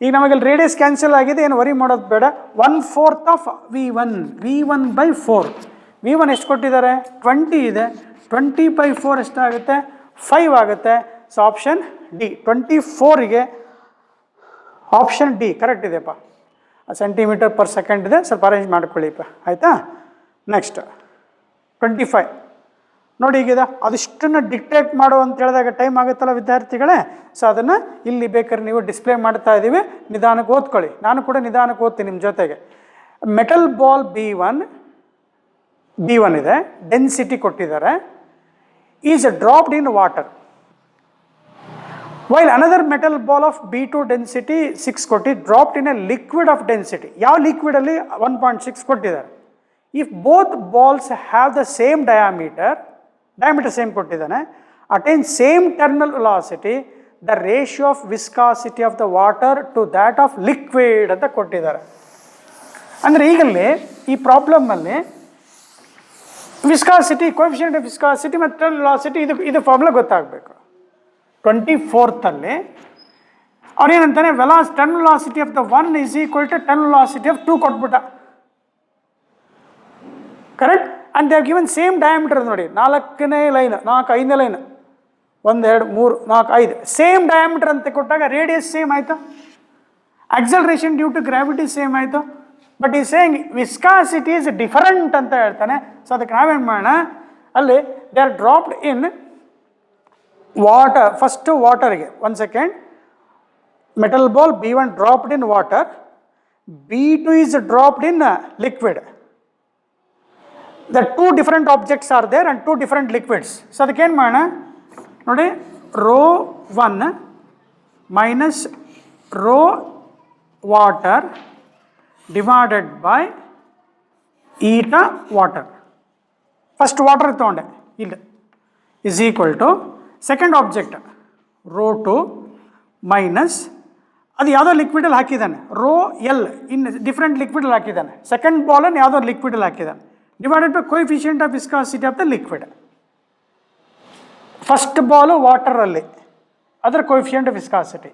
[SPEAKER 2] ಈಗ ನಮಗಲ್ಲಿ ರೇಡಿಯಸ್ ಕ್ಯಾನ್ಸಲ್ ಆಗಿದೆ, ಏನು ವರಿ ಮಾಡೋದು ಬೇಡ. 1/4 ಆಫ್ v1 by 4. v1 ಎಷ್ಟು ಕೊಟ್ಟಿದ್ದಾರೆ? 20 ಇದೆ. 20/4 ಎಷ್ಟಾಗುತ್ತೆ? 5 ಆಗುತ್ತೆ. ಸೊ ಆಪ್ಷನ್ ಡಿ 24ಗೆ ಆಪ್ಷನ್ ಡಿ ಕರೆಕ್ಟ್ ಇದೆಯಪ್ಪ. ಸೆಂಟಿಮೀಟರ್ ಪರ್ ಸೆಕೆಂಡ್ ಇದೆ, ಸ್ವಲ್ಪ ಅರೇಂಜ್ ಮಾಡ್ಕೊಳ್ಳಿಪ್ಪ, ಆಯಿತಾ. ನೆಕ್ಸ್ಟ್ 25 ನೋಡಿ, ಈಗಿದೆ ಅದಿಷ್ಟನ್ನು ಡಿಕ್ಟೇಟ್ ಮಾಡು ಅಂತ ಹೇಳಿದಾಗ ಟೈಮ್ ಆಗುತ್ತಲ್ಲ ವಿದ್ಯಾರ್ಥಿಗಳೇ. ಸೊ ಅದನ್ನು ಇಲ್ಲಿ ಬೇಕಾದ್ರೆ ನೀವು ಡಿಸ್ಪ್ಲೇ ಮಾಡ್ತಾ ಇದ್ದೀವಿ, ನಿಧಾನಕ್ಕೆ ಓದ್ಕೊಳ್ಳಿ. ನಾನು ಕೂಡ ನಿಧಾನಕ್ಕೆ ಓದ್ತೀನಿ ನಿಮ್ಮ ಜೊತೆಗೆ. ಮೆಟಲ್ ಬಾಲ್ B1 ಇದೆ, ಡೆನ್ಸಿಟಿ ಕೊಟ್ಟಿದ್ದಾರೆ, is dropped in water. While another metal ball of B2 density 6 ಕೊಟ್ಟು dropped in a liquid of density. ಯಾವ ಲಿಕ್ವಿಡಲ್ಲಿ 1.6 ಕೊಟ್ಟಿದ್ದಾರೆ. If both balls have the same diameter same ಕೊಟ್ಟಿದ್ದಾನೆ, attain same terminal velocity, the ratio of viscosity of the water to that of liquid ಅಂತ ಕೊಟ್ಟಿದ್ದಾರೆ. ಅಂದರೆ ಈಗಲ್ಲಿ ಈ ಪ್ರಾಬ್ಲಮಲ್ಲಿ ವಿಸ್ಕಾಸಿಟಿ, ಕೋಎಫಿಷಿಯಂಟ್ ಆಫ್ ವಿಸ್ಕಾಸಿಟಿ ಮತ್ತು ಟರ್ಮಿನಲ್ ವೆಲಾಸಿಟಿ ಇದು ಫಾರ್ಮುಲಾ ಗೊತ್ತಾಗಬೇಕು. 24ರಲ್ಲಿ ಅವ್ರೇನಂತಾನೆ, terminal velocity of the 1 is equal to terminal velocity of 2 ಕೊಟ್ಬಿಟ್ಟ. Correct. And they have given same diameter. ನೋಡಿ, 4ನೇ ಲೈನ್, 5ನೇ ಲೈನ್, 1 2 3 4 5 ಸೇಮ್ ಡಯಾಮೀಟರ್ ಅಂತ ಕೊಟ್ಟಾಗ ರೇಡಿಯಸ್ ಸೇಮ್ ಆಯಿತು, acceleration due to gravity same ಆಯಿತು. But he saying viscosity is different ಅಂತ ಹೇಳ್ತಾನೆ. ಸೊ ಅದಕ್ಕೆ ನಾವೇನು ಮಾಡೋಣ, ಅಲ್ಲಿ they are dropped in water. First ವಾಟರ್ಗೆ 1 second, metal ball B1 dropped in water, B2 is dropped in liquid. The 2 different objects are there and 2 different liquids. So ಅದಕ್ಕೆ ಏನು ಮಾಡೋಣ ನೋಡಿ, ρ1 minus ρ water divided by eta water. First water ತೊಗೊಂಡೆ ಇಲ್ಲಿ is equal to second object ρ2 minus ಅದು ಯಾವುದೋ ಲಿಕ್ವಿಡಲ್ಲಿ ಹಾಕಿದ್ದಾನೆ, ರೋ ಎಲ್ ಇನ್ ಡಿಫ್ರೆಂಟ್ ಲಿಕ್ವಿಡಲ್ಲಿ ಹಾಕಿದ್ದಾನೆ. ಸೆಕೆಂಡ್ ಬಾಲನ್ನು ಯಾವುದೋ ಲಿಕ್ವಿಡಲ್ಲಿ ಹಾಕಿದ್ದಾನೆ, divided by coefficient of viscosity of the liquid. First ball ವಾಟರಲ್ಲಿ, ಅದರ coefficient of viscosity.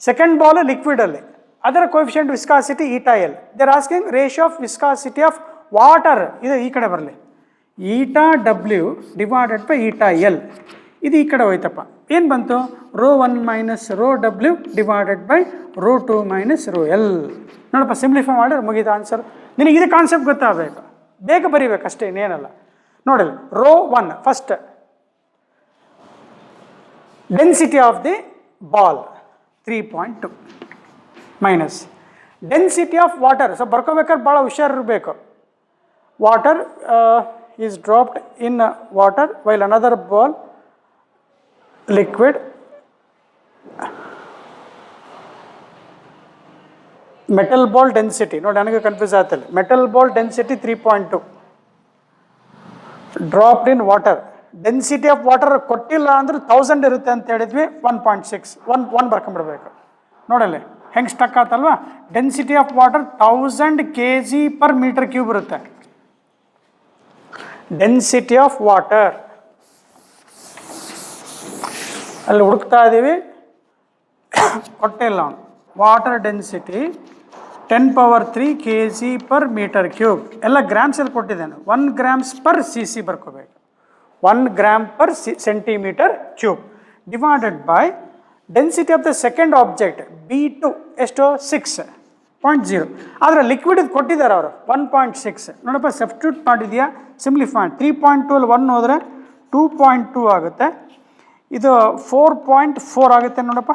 [SPEAKER 2] Second ball ಲಿಕ್ವಿಡಲ್ಲಿ, ಅದರ coefficient viscosity eta L. They are asking ratio of viscosity of water, ಇದು ಈ ಕಡೆ ಬರಲಿ, eta W divided by eta L. ಇದು ಈ ಕಡೆ ಹೋಯ್ತಪ್ಪ, ಏನು ಬಂತು, rho 1 minus rho W divided by rho 2 minus rho L. ನೋಡಪ್ಪ, ಸಿಂಪ್ಲಿಫೈ ಮಾಡಿದ್ರೆ ಮುಗಿದ ಆನ್ಸರ್. ನಿನಗೆ ಇದು ಕಾನ್ಸೆಪ್ಟ್ ಗೊತ್ತಾಗಬೇಕು, ಬೇಗ ಬರೀಬೇಕು ಅಷ್ಟೇ, ಇನ್ನೇನಲ್ಲ. ನೋಡಲ್ಲ, rho 1 first density of the ball 3.2 minus density of water. So ಬರ್ಕೋಬೇಕಾದ್ರೆ ಭಾಳ ಹುಷಾರಿರಬೇಕು. Water is dropped in water while another ball liquid metal ball density. ನೋಡಿ ನನಗೆ ಕನ್ಫ್ಯೂಸ್ ಆಗ್ತಿಲ್ಲ. metal ball density 3.2 dropped in water. density of water ಕೊಟ್ಟಿಲ್ಲ ಅಂದ್ರೆ 1000 ಇರುತ್ತೆ ಅಂತ ಹೇಳಿದ್ವಿ, 1.6 1 ಬರ್ಕೊಂಡ್ಬಿಡ್ಬೇಕು. ನೋಡಲ್ಲಿ ಹೆಂಗೆ ಸ್ಟಕ್ ಆತಲ್ವಾ. ಡೆನ್ಸಿಟಿ ಆಫ್ ವಾಟರ್ 1000 kg/m³ ಇರುತ್ತೆ. ಡೆನ್ಸಿಟಿ ಆಫ್ ವಾಟರ್ ಅಲ್ಲಿ ಹುಡುಕ್ತಾ ಇದ್ದೀವಿ, ಕೊಟ್ಟೆ ಇಲ್ಲ ಅವನು. ವಾಟರ್ ಡೆನ್ಸಿಟಿ 10³ kg/m³, ಎಲ್ಲ ಗ್ರಾಮ್ಸಲ್ಲಿ ಕೊಟ್ಟಿದ್ದಾನೆ. 1 grams/cc ಬರ್ಕೋಬೇಕು, 1 gram/cm³ divided by density of the second object B2 ಎಷ್ಟು 6.0. ಆದರೆ ಲಿಕ್ವಿಡ್ ಇದು ಕೊಟ್ಟಿದ್ದಾರೆ ಅವರು 1.6. ನೋಡಪ್ಪ, ಸಬ್ಸ್ಟಿಟ್ಯೂಟ್ ಮಾಡಿದೆಯಾ, ಸಿಂಪ್ಲಿಫೈ 3.2 ಅಲ್ಲಿ 1 ಹೋದರೆ 2.2 ಆಗುತ್ತೆ, ಇದು 4.4 ಆಗುತ್ತೆ. ನೋಡಪ್ಪ,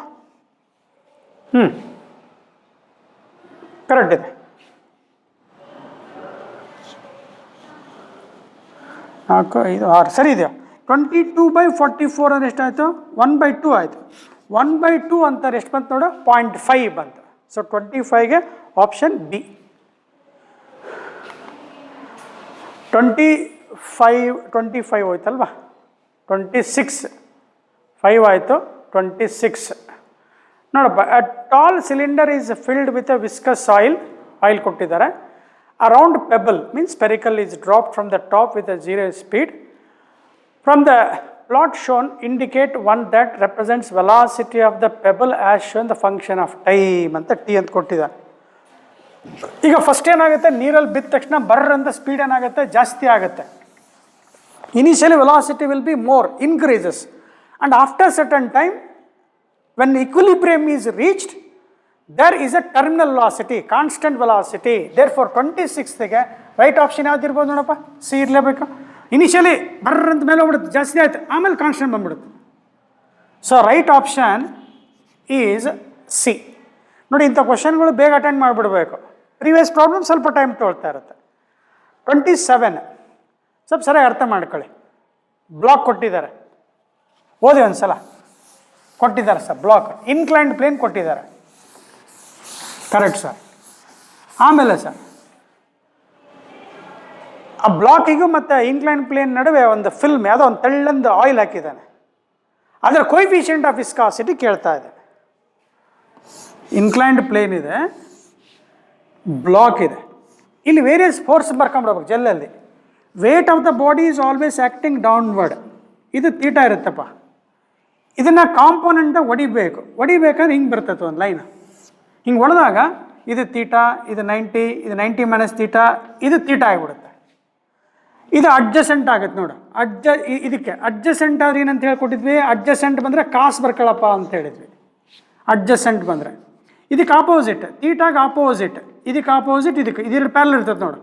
[SPEAKER 2] ಕರೆಕ್ಟ್ ಇದೆ. 4 5 6 ಸರಿ ಇದೆಯಾ. 22/44 ಅಂದರೆ ಎಷ್ಟಾಯಿತು, 1/2 ಆಯಿತು. 1/2 ಅಂತಾರೆ ಎಷ್ಟು ಬಂತು ನೋಡು, 0.5 ಬಂತು. ಸೊ 25ಗೆ ಆಪ್ಷನ್ ಬಿ. 25 ಹೋಯ್ತಲ್ವಾ, 26 5 ಆಯಿತು, 26. ನೋಡಪ್ಪ, a tall cylinder is filled with a viscous oil ಕೊಟ್ಟಿದ್ದಾರೆ. A round pebble means spherical is drop from the top with a 0 speed. From the plot shown indicate one that represents velocity of the pebble as shown the function of time ಅಂತ T ಅಂತ ಕೊಟ್ಟಿದ್ದಾರೆ. ಈಗ first ಏನಾಗುತ್ತೆ, ನೀರಲ್ಲಿ ಬಿದ್ದ ತಕ್ಷಣ ಬರ್ರಂತ speed ಏನಾಗುತ್ತೆ, ಜಾಸ್ತಿ ಆಗುತ್ತೆ. Initially velocity will be more, increases. And after certain time, when equilibrium is reached, there is a terminal velocity, constant velocity. Therefore 26ಗೆ ರೈಟ್ ಆಪ್ಷನ್ ಯಾವ್ದು ಇರ್ಬೋದು ನೋಡಪ್ಪ, ಸಿ ಇರಲೇಬೇಕು. ಇನಿಷಿಯಲಿ ಬರ್ರಂತ ಮೇಲೆ ಹೋಗ್ಬಿಡುತ್ತೆ, ಜಾಸ್ತಿ ಆಯ್ತು, ಆಮೇಲೆ ಕಾನ್ಸ್ಟೆಂಟ್ ಬಂದ್ಬಿಡುತ್ತೆ. So right option is C. ನೋಡಿ, ಇಂಥ ಕ್ವಶನ್ಗಳು ಬೇಗ ಅಟೆಂಡ್ ಮಾಡಿಬಿಡ್ಬೇಕು. ಪ್ರೀವಿಯಸ್ ಪ್ರಾಬ್ಲಮ್ ಸ್ವಲ್ಪ ಟೈಮ್ ತೊಗೊಳ್ತಾ ಇರುತ್ತೆ. 27 ಸ್ವಲ್ಪ ಸರಿಯಾಗಿ ಅರ್ಥ ಮಾಡ್ಕೊಳ್ಳಿ. ಬ್ಲಾಕ್ ಕೊಟ್ಟಿದ್ದಾರೆ, ಓದಿ ಒಂದು ಸಲ. ಕೊಟ್ಟಿದ್ದಾರೆ ಸರ್, ಬ್ಲಾಕ್ ಇನ್ಕ್ಲೈನ್ಡ್ ಪ್ಲೇನ್ ಕೊಟ್ಟಿದ್ದಾರೆ, ಕರೆಕ್ಟ್ ಸರ್. ಆಮೇಲೆ ಸರ್, ಆ ಬ್ಲಾಕಿಗೂ ಮತ್ತು ಇನ್ಕ್ಲೈನ್ಡ್ ಪ್ಲೇನ್ ನಡುವೆ ಒಂದು ಫಿಲ್ಮ್, ಯಾವುದೋ ಒಂದು ತೆಳ್ಳಂದು ಆಯಿಲ್ ಹಾಕಿದ್ದಾನೆ, ಅದರ ಕೋಎಫಿಷಿಯಂಟ್ ಆಫ್ ವಿಸ್ಕಾಸಿಟಿ ಕೇಳ್ತಾ ಇದೆ. ಇನ್ಕ್ಲೈನ್ಡ್ ಪ್ಲೇನ್ ಇದೆ, ಬ್ಲಾಕ್ ಇದೆ, ಇಲ್ಲಿ ವೇರಿಯಸ್ ಫೋರ್ಸ್ ಬರ್ಕೊಂಬಿಡ್ಬೇಕು ಜೆಲ್ಲಲ್ಲಿ. Weight of the body is always acting downward. ಇದು ತೀಟ ಇರುತ್ತಪ್ಪ, ಇದನ್ನು ಕಾಂಪೋನೆಂಟ್ ಹೊಡಿಬೇಕಾದ್ರೆ ಹಿಂಗೆ ಬರ್ತೈತೆ ಒಂದು ಲೈನ್. ಹಿಂಗೆ ಹೊಡೆದಾಗ ಇದು ತೀಟ, ಇದು 90, ಇದು 90 ಮೈನಸ್ ತೀಟ, ಇದು ತೀಟ ಆಗಿಬಿಡುತ್ತೆ. ಇದು ಅಡ್ಜಸೆಂಟ್ ಆಗುತ್ತೆ ನೋಡು. ಇದಕ್ಕೆ ಅಡ್ಜಸೆಂಟ್ ಆದ್ರೆ ಏನಂತ ಹೇಳ್ಕೊಟ್ಟಿದ್ವಿ, ಅಡ್ಜಸೆಂಟ್ ಬಂದರೆ ಕಾಸು ಬರ್ಕೊಳ್ಳಪ್ಪ ಅಂತ ಹೇಳಿದ್ವಿ. ಅಡ್ಜಸೆಂಟ್ ಬಂದರೆ ಇದಕ್ಕೆ ಆಪೋಸಿಟ್, ತೀಟಾಗ ಆಪೋಸಿಟ್, ಇದಕ್ಕೆ ಆಪೋಸಿಟ್, ಇದಕ್ಕೆ ಇದೆರಡು ಪ್ಯಾರಲ್ ಇರ್ತದೆ ನೋಡು.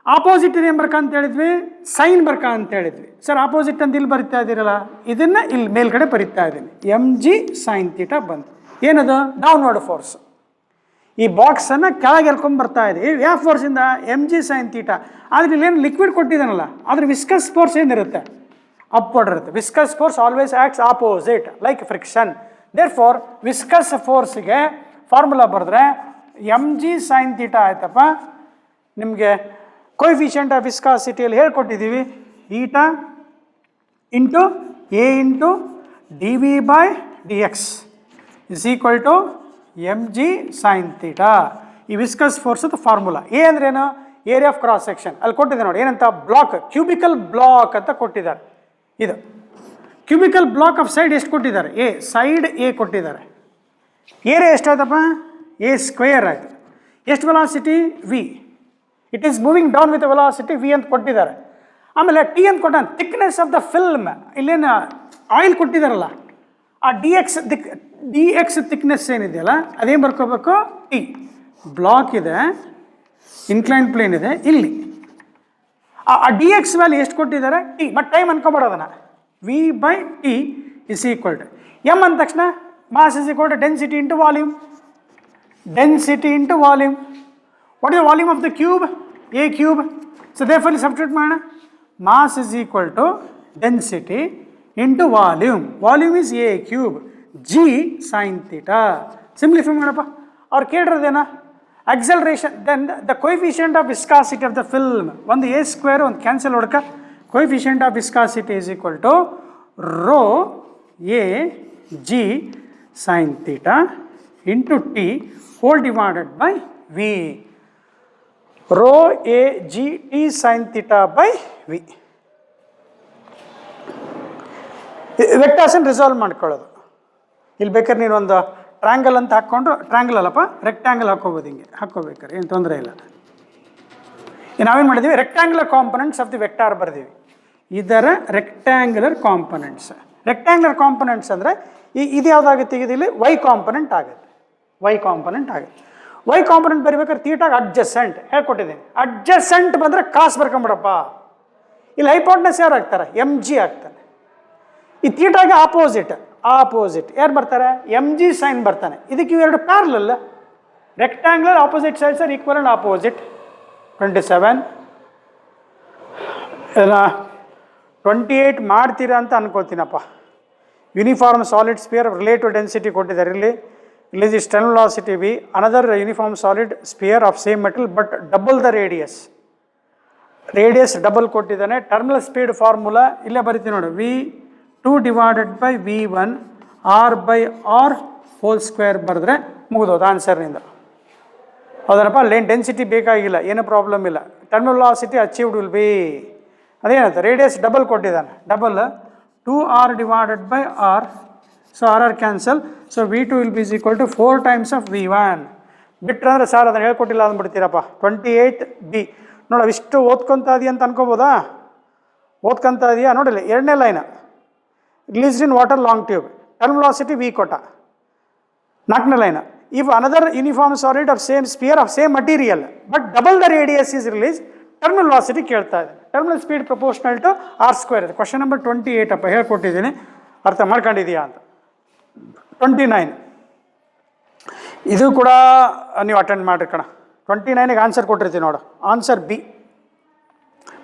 [SPEAKER 2] ಆಪೋಸಿಟ್ ಏನು ಬರ್ಕ ಅಂತ ಹೇಳಿದ್ವಿ, ಸೈನ್ ಬರ್ಕ ಅಂತ ಹೇಳಿದ್ವಿ. ಸರ್ ಆಪೋಸಿಟ್ ಅಂತ ಇಲ್ಲಿ ಬರಿತಾ ಇದ್ದೀರಲ್ಲ, ಇದನ್ನು ಇಲ್ಲಿ ಮೇಲ್ಗಡೆ ಬರಿತಾ ಇದ್ದೀನಿ, mg sin ತೀಟ ಬಂತು. ಏನದು, ಡೌನ್ವರ್ಡ್ ಫೋರ್ಸ್. ಈ ಬಾಕ್ಸನ್ನು ಕೆಳಗೆ ಎಳ್ಕೊಂಡು ಬರ್ತಾ ಇದೆ, ಯಾವ ಫೋರ್ಸಿಂದ, mg sin ತೀಟ. ಆದರೆ ಇಲ್ಲೇನು ಲಿಕ್ವಿಡ್ ಕೊಟ್ಟಿದ್ದಾನಲ್ಲ, ಅದ್ರ ವಿಸ್ಕಸ್ ಫೋರ್ಸ್ ಏನಿರುತ್ತೆ, ಅಪ್ವರ್ಡ್ ಇರುತ್ತೆ. Viscous force always acts opposite like friction. Therefore viscous ಫೋರ್ಸಿಗೆ ಫಾರ್ಮುಲಾ ಬರೆದ್ರೆ mg sin ತೀಟ ಆಯ್ತಪ್ಪ. ನಿಮಗೆ ಕೋಎಫಿಷಿಯಂಟ್ ಆಫ್ ವಿಸ್ಕಾಸಿಟಿಯಲ್ಲಿ ಹೇಳ್ಕೊಟ್ಟಿದ್ದೀವಿ, eta into A into D V by D X is equal to M G sine theta. ಈ viscous ಫೋರ್ಸದ formula. A ಅಂದ್ರೇನು? Area of cross section. ಅಲ್ಲಿ ಕೊಟ್ಟಿದೆ ನೋಡಿ ಏನಂತ, ಬ್ಲಾಕ್, ಕ್ಯೂಬಿಕಲ್ ಬ್ಲಾಕ್ ಅಂತ ಕೊಟ್ಟಿದ್ದಾರೆ. ಇದು ಕ್ಯೂಬಿಕಲ್ ಬ್ಲಾಕ್ ಆಫ್ ಸೈಡ್ ಎಷ್ಟು ಕೊಟ್ಟಿದ್ದಾರೆ? ಎ, ಸೈಡ್ ಎ ಕೊಟ್ಟಿದ್ದಾರೆ. ಏರಿಯಾ ಎಷ್ಟಾಯ್ತಪ್ಪ? ಎ ಸ್ಕ್ವೇರ್ ಆಯಿತು. ಎಷ್ಟು velocity? V. It is moving down with velocity V ಅಂತ ಕೊಟ್ಟಿದ್ದಾರೆ. ಆಮೇಲೆ ಟಿ ಅಂತ ಕೊಟ್ಟ, ಥಿಕ್ನೆಸ್ ಆಫ್ ದ ಫಿಲ್ಮ್. ಇಲ್ಲೇನು ಆಯಿಲ್ ಕೊಟ್ಟಿದ್ದಾರಲ್ಲ, ಆ ಡಿ ಎಕ್ಸ್ ಥಿಕ್ನೆಸ್ ಏನಿದೆಯಲ್ಲ ಅದೇನು ಬರ್ಕೋಬೇಕು? ಟಿ. ಬ್ಲಾಕ್ ಇದೆ, ಇನ್ಕ್ಲೈನ್ ಪ್ಲೇನ್ ಇದೆ ಇಲ್ಲಿ. ಆ ಡಿ ಎಕ್ಸ್ ವ್ಯಾಲ್ಯೂ ಎಷ್ಟು ಕೊಟ್ಟಿದ್ದಾರೆ? ಟಿ. ಮತ್ತು ಟೈಮ್ ಅನ್ಕೊಬೇಡೋದನ್ನ, V by T is equal to M ಅಂದ ತಕ್ಷಣ mass is equal to density into volume. Density into volume. What is the volume of the cube? A cube. So therefore substitute ಮಾಡೋಣ. Mass is equal to density into volume. Volume is A cube G sine theta. Simplify ಮಾಡಪ್ಪ. ಅವ್ರು ಕೇಳಿರೋದೇನ? acceleration, then the coefficient of viscosity of the film, ಒಂದು a square ಒಂದು cancel ಹೊಡ್ಕ, coefficient of viscosity is equal to rho a g sin theta into t whole divided by v. Rho a g t sin theta by v. ವೆಕ್ಟರ್ಸನ್ನು resolve ಮಾಡ್ಕೊಳ್ಳೋದು. ಇಲ್ಲಿ ಬೇಕಾದ್ರೆ ನೀನು ಒಂದು triangle ಅಂತ ಹಾಕ್ಕೊಂಡ್ರು, triangle ಅಲ್ಲಪ್ಪ rectangle ಹಾಕೋಬೋದು, ಹಿಂಗೆ ಹಾಕ್ಕೋಬೇಕಾರೆ ಏನು ತೊಂದರೆ ಇಲ್ಲ. ನಾವೇನು ಮಾಡಿದ್ದೀವಿ? Rectangular components of the vector ಬರ್ದೀವಿ. ಇದರ ರೆಕ್ಟ್ಯಾಂಗ್ಯುಲರ್ ಕಾಂಪೊನೆಂಟ್ಸ್. ರೆಕ್ಟ್ಯಾಂಗ್ಯುಲರ್ ಕಾಂಪೊನೆಂಟ್ಸ್ ಅಂದರೆ ಇದು ಯಾವುದಾಗುತ್ತೆ? ಇಲ್ಲಿ ವೈ ಕಾಂಪೊನೆಂಟ್ ಆಗುತ್ತೆ. ವೈ ಕಾಂಪೊನೆಂಟ್ ಆಗುತ್ತೆ. ವೈ ಕಾಂಪೊನೆಂಟ್ ಬರಿಬೇಕಾದ್ರೆ ಥೀಟಾಗ ಅಡ್ಜಸೆಂಟ್ ಹೇಳ್ಕೊಟ್ಟಿದ್ದೀನಿ. ಅಡ್ಜಸೆಂಟ್ ಬಂದರೆ ಕಾಸು ಬರ್ಕೊಂಬಿಡಪ್ಪ. ಇಲ್ಲಿ ಹೈಪೋಟೆನಸ್ ಯಾರು ಆಗ್ತಾರೆ? ಎಮ್ ಜಿ ಆಗ್ತಾನೆ. ಈ ಥೀಟಾಗೆ ಆಪೋಸಿಟ್ ಯಾರು ಬರ್ತಾರೆ? ಎಮ್ ಜಿ ಸೈನ್ ಬರ್ತಾನೆ. ಇದಕ್ಕೆ ಇವೆರಡು parallel. Rectangular opposite sides are equal and opposite. 27 28 ಮಾಡ್ತೀರಾ ಅಂತ ಅನ್ಕೋತೀನಪ್ಪ. Uniform solid sphere relative density ಕೊಟ್ಟಿದ್ದಾರೆ ಇಲ್ಲಿ. ಇಲ್ಲಿ is terminal velocity V. Another uniform solid sphere of same metal but double the radius. Radius double ಕೊಟ್ಟಿದ್ದಾನೆ. ಟರ್ಮಿನಲ್ ಸ್ಪೀಡ್ ಫಾರ್ಮುಲಾ ಇಲ್ಲೇ ಬರಿತೀನಿ ನೋಡಿ. V2 divided by V1 R by R whole square ಬರೆದ್ರೆ ಮುಗಿದೋದು ಆನ್ಸರ್ನಿಂದ. ಹೌದನಪ್ಪ? Lane density ಬೇಕಾಗಿಲ್ಲ, ಏನೂ problem ಇಲ್ಲ. Terminal velocity achieved will be ಅದೇನಂತ ರೇಡಿಯಸ್ ಡಬಲ್ ಕೊಟ್ಟಿದ್ದಾನೆ. Double 2R divided by R. So R cancel. So V2 will be is equal to 4 times of V1. ಬಿಟ್ರೆ ಅಂದರೆ sir ಅದನ್ನು ಹೇಳ್ಕೊಟ್ಟಿಲ್ಲ ಅಂದ್ಬಿಡ್ತೀರಪ್ಪ. 28B ನೋಡ, ಇಷ್ಟು ಓದ್ಕೊತಾ ಇದೆಯಾ ಅಂತ ಅನ್ಕೋಬೋದಾ? ಓದ್ಕೊತಾ ಇದೆಯಾ? ನೋಡಿಲ್ಲ, ಎರಡನೇ line released in water long tube. Terminal velocity V ಕೊಟ್ಟ. 4ನೇ line if another uniform solid of same sphere of same material but double the radius is released, terminal velocity ಕೇಳ್ತಾ ಇದೆ. Terminal speed proportional to R square ಇದೆ. Question number 28 ಅಪ್ಪ ಹೇಳ್ಕೊಟ್ಟಿದ್ದೀನಿ, ಅರ್ಥ ಮಾಡ್ಕೊಂಡಿದೀಯಾ ಅಂತ. 29 ಇದು ಕೂಡ ನೀವು ಅಟೆಂಡ್ ಮಾಡಿರಿ ಕಣ. 29ಗೆ ಆನ್ಸರ್ ಕೊಟ್ಟಿರ್ತೀವಿ ನೋಡು. ಆನ್ಸರ್ ಬಿ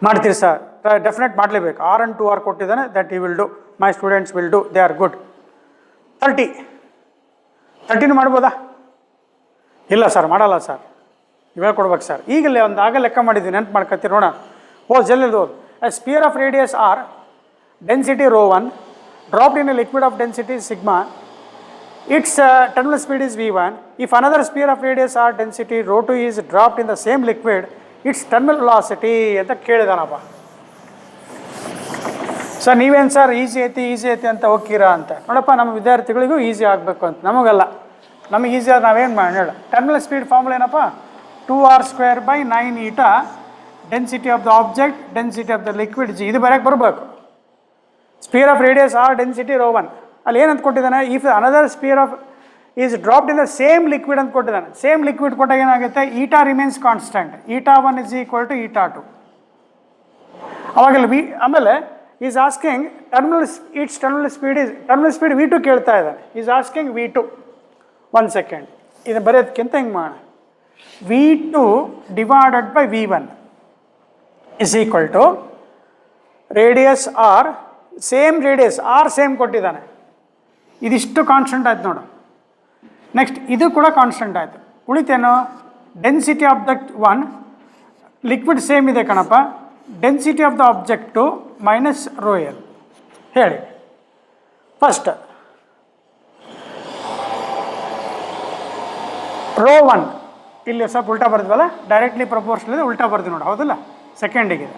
[SPEAKER 2] ಮಾಡ್ತೀರಿ ಸರ್, ಡೆಫಿನೆಟ್ ಮಾಡಲೇಬೇಕು. R and 2R ಕೊಟ್ಟಿದ್ದಾನೆ, that you will do. My students will do, they are good. 30 ಮಾಡ್ಬೋದಾ? ಇಲ್ಲ ಸರ್ ಮಾಡಲ್ಲ ಸರ್, ಇವಾಗ ಕೊಡ್ಬೇಕು ಸರ್. ಈಗಲೇ ಒಂದು ಆಗ ಲೆಕ್ಕ ಮಾಡಿದ್ವಿ, ನೆನ್ಪು ಮಾಡ್ಕೊತೀರಿ ನೋಡೋಣ. ಜಲ್ದಿ ಓದು. A sphere of radius R, density ρ1, dropped in a liquid of density sigma, its terminal speed is V1. If another sphere of radius R, density ρ2 is dropped in the same liquid, its terminal velocity ಅಂತ ಕೇಳಿದಾನಪ್ಪ. Sir ನೀವೇನು sir easy ಐತಿ ಅಂತ ಹೋಗ್ತೀರಾ ಅಂತ. ನೋಡಪ್ಪ, ನಮ್ಮ ವಿದ್ಯಾರ್ಥಿಗಳಿಗೂ easy ಆಗಬೇಕು ಅಂತ, ನಮಗಲ್ಲ. ನಮಗೆ ಈಸಿ ಆದ ನಾವೇನು ಮಾಡಿ ಹೇಳ. ಟರ್ಮಿನಲ್ ಸ್ಪೀಡ್ ಫಾರ್ಮುಲಾ ಏನಪ್ಪ? 2R square by 9 eta density of the object, density of the liquid G. ಇದು ಬರೋಕ್ಕೆ ಬರಬೇಕು. Sphere of radius R, density ρ1. ಅಲ್ಲಿ ಏನಂತ ಕೊಟ್ಟಿದ್ದಾನೆ? If another sphere of is dropped in the same liquid ಅಂತ ಕೊಟ್ಟಿದ್ದಾನೆ. Same liquid ಕೊಟ್ಟಾಗ ಏನಾಗುತ್ತೆ? Eta remains constant. Eta one is equal to eta two. ಅವಾಗಲ್ಲ ಆಮೇಲೆ is asking terminal speed V2 ಕೇಳ್ತಾ ಇದ್ದಾನೆ. Is asking V2. 1 ಸೆಕೆಂಡ್, ಇದು ಬರೆಯೋದಕ್ಕಿಂತ ಹಿಂಗೆ ಮಾಡೋಣ. V2 divided by V1 is equal to radius R, same radius R same ಕೊಟ್ಟಿದ್ದಾನೆ. ಇದಿಷ್ಟು ಕಾನ್ಸ್ಟೆಂಟ್ ಆಯ್ತು ನೋಡು. ನೆಕ್ಸ್ಟ್ ಇದು ಕೂಡ ಕಾನ್ಸ್ಟೆಂಟ್ ಆಯಿತು. ಉಳಿತೇನು? Density of the 1 liquid same ಇದೆ ಕಣಪ್ಪ. Density of the object minus ρl. ಹೇಳಿ ಫಸ್ಟ್. ರೋ 1 ಇಲ್ಲಿ ಸ್ವಲ್ಪ ಉಲ್ಟಾ ಬರ್ತೀವಲ್ಲ, ಡೈರೆಕ್ಟ್ಲಿ ಪ್ರಪೋರ್ಷನಲ್ ಉಲ್ಟಾ ಬರ್ತೀವಿ ನೋಡಿ, ಹೌದಲ್ಲ, ಸೆಕೆಂಡಿಗೆ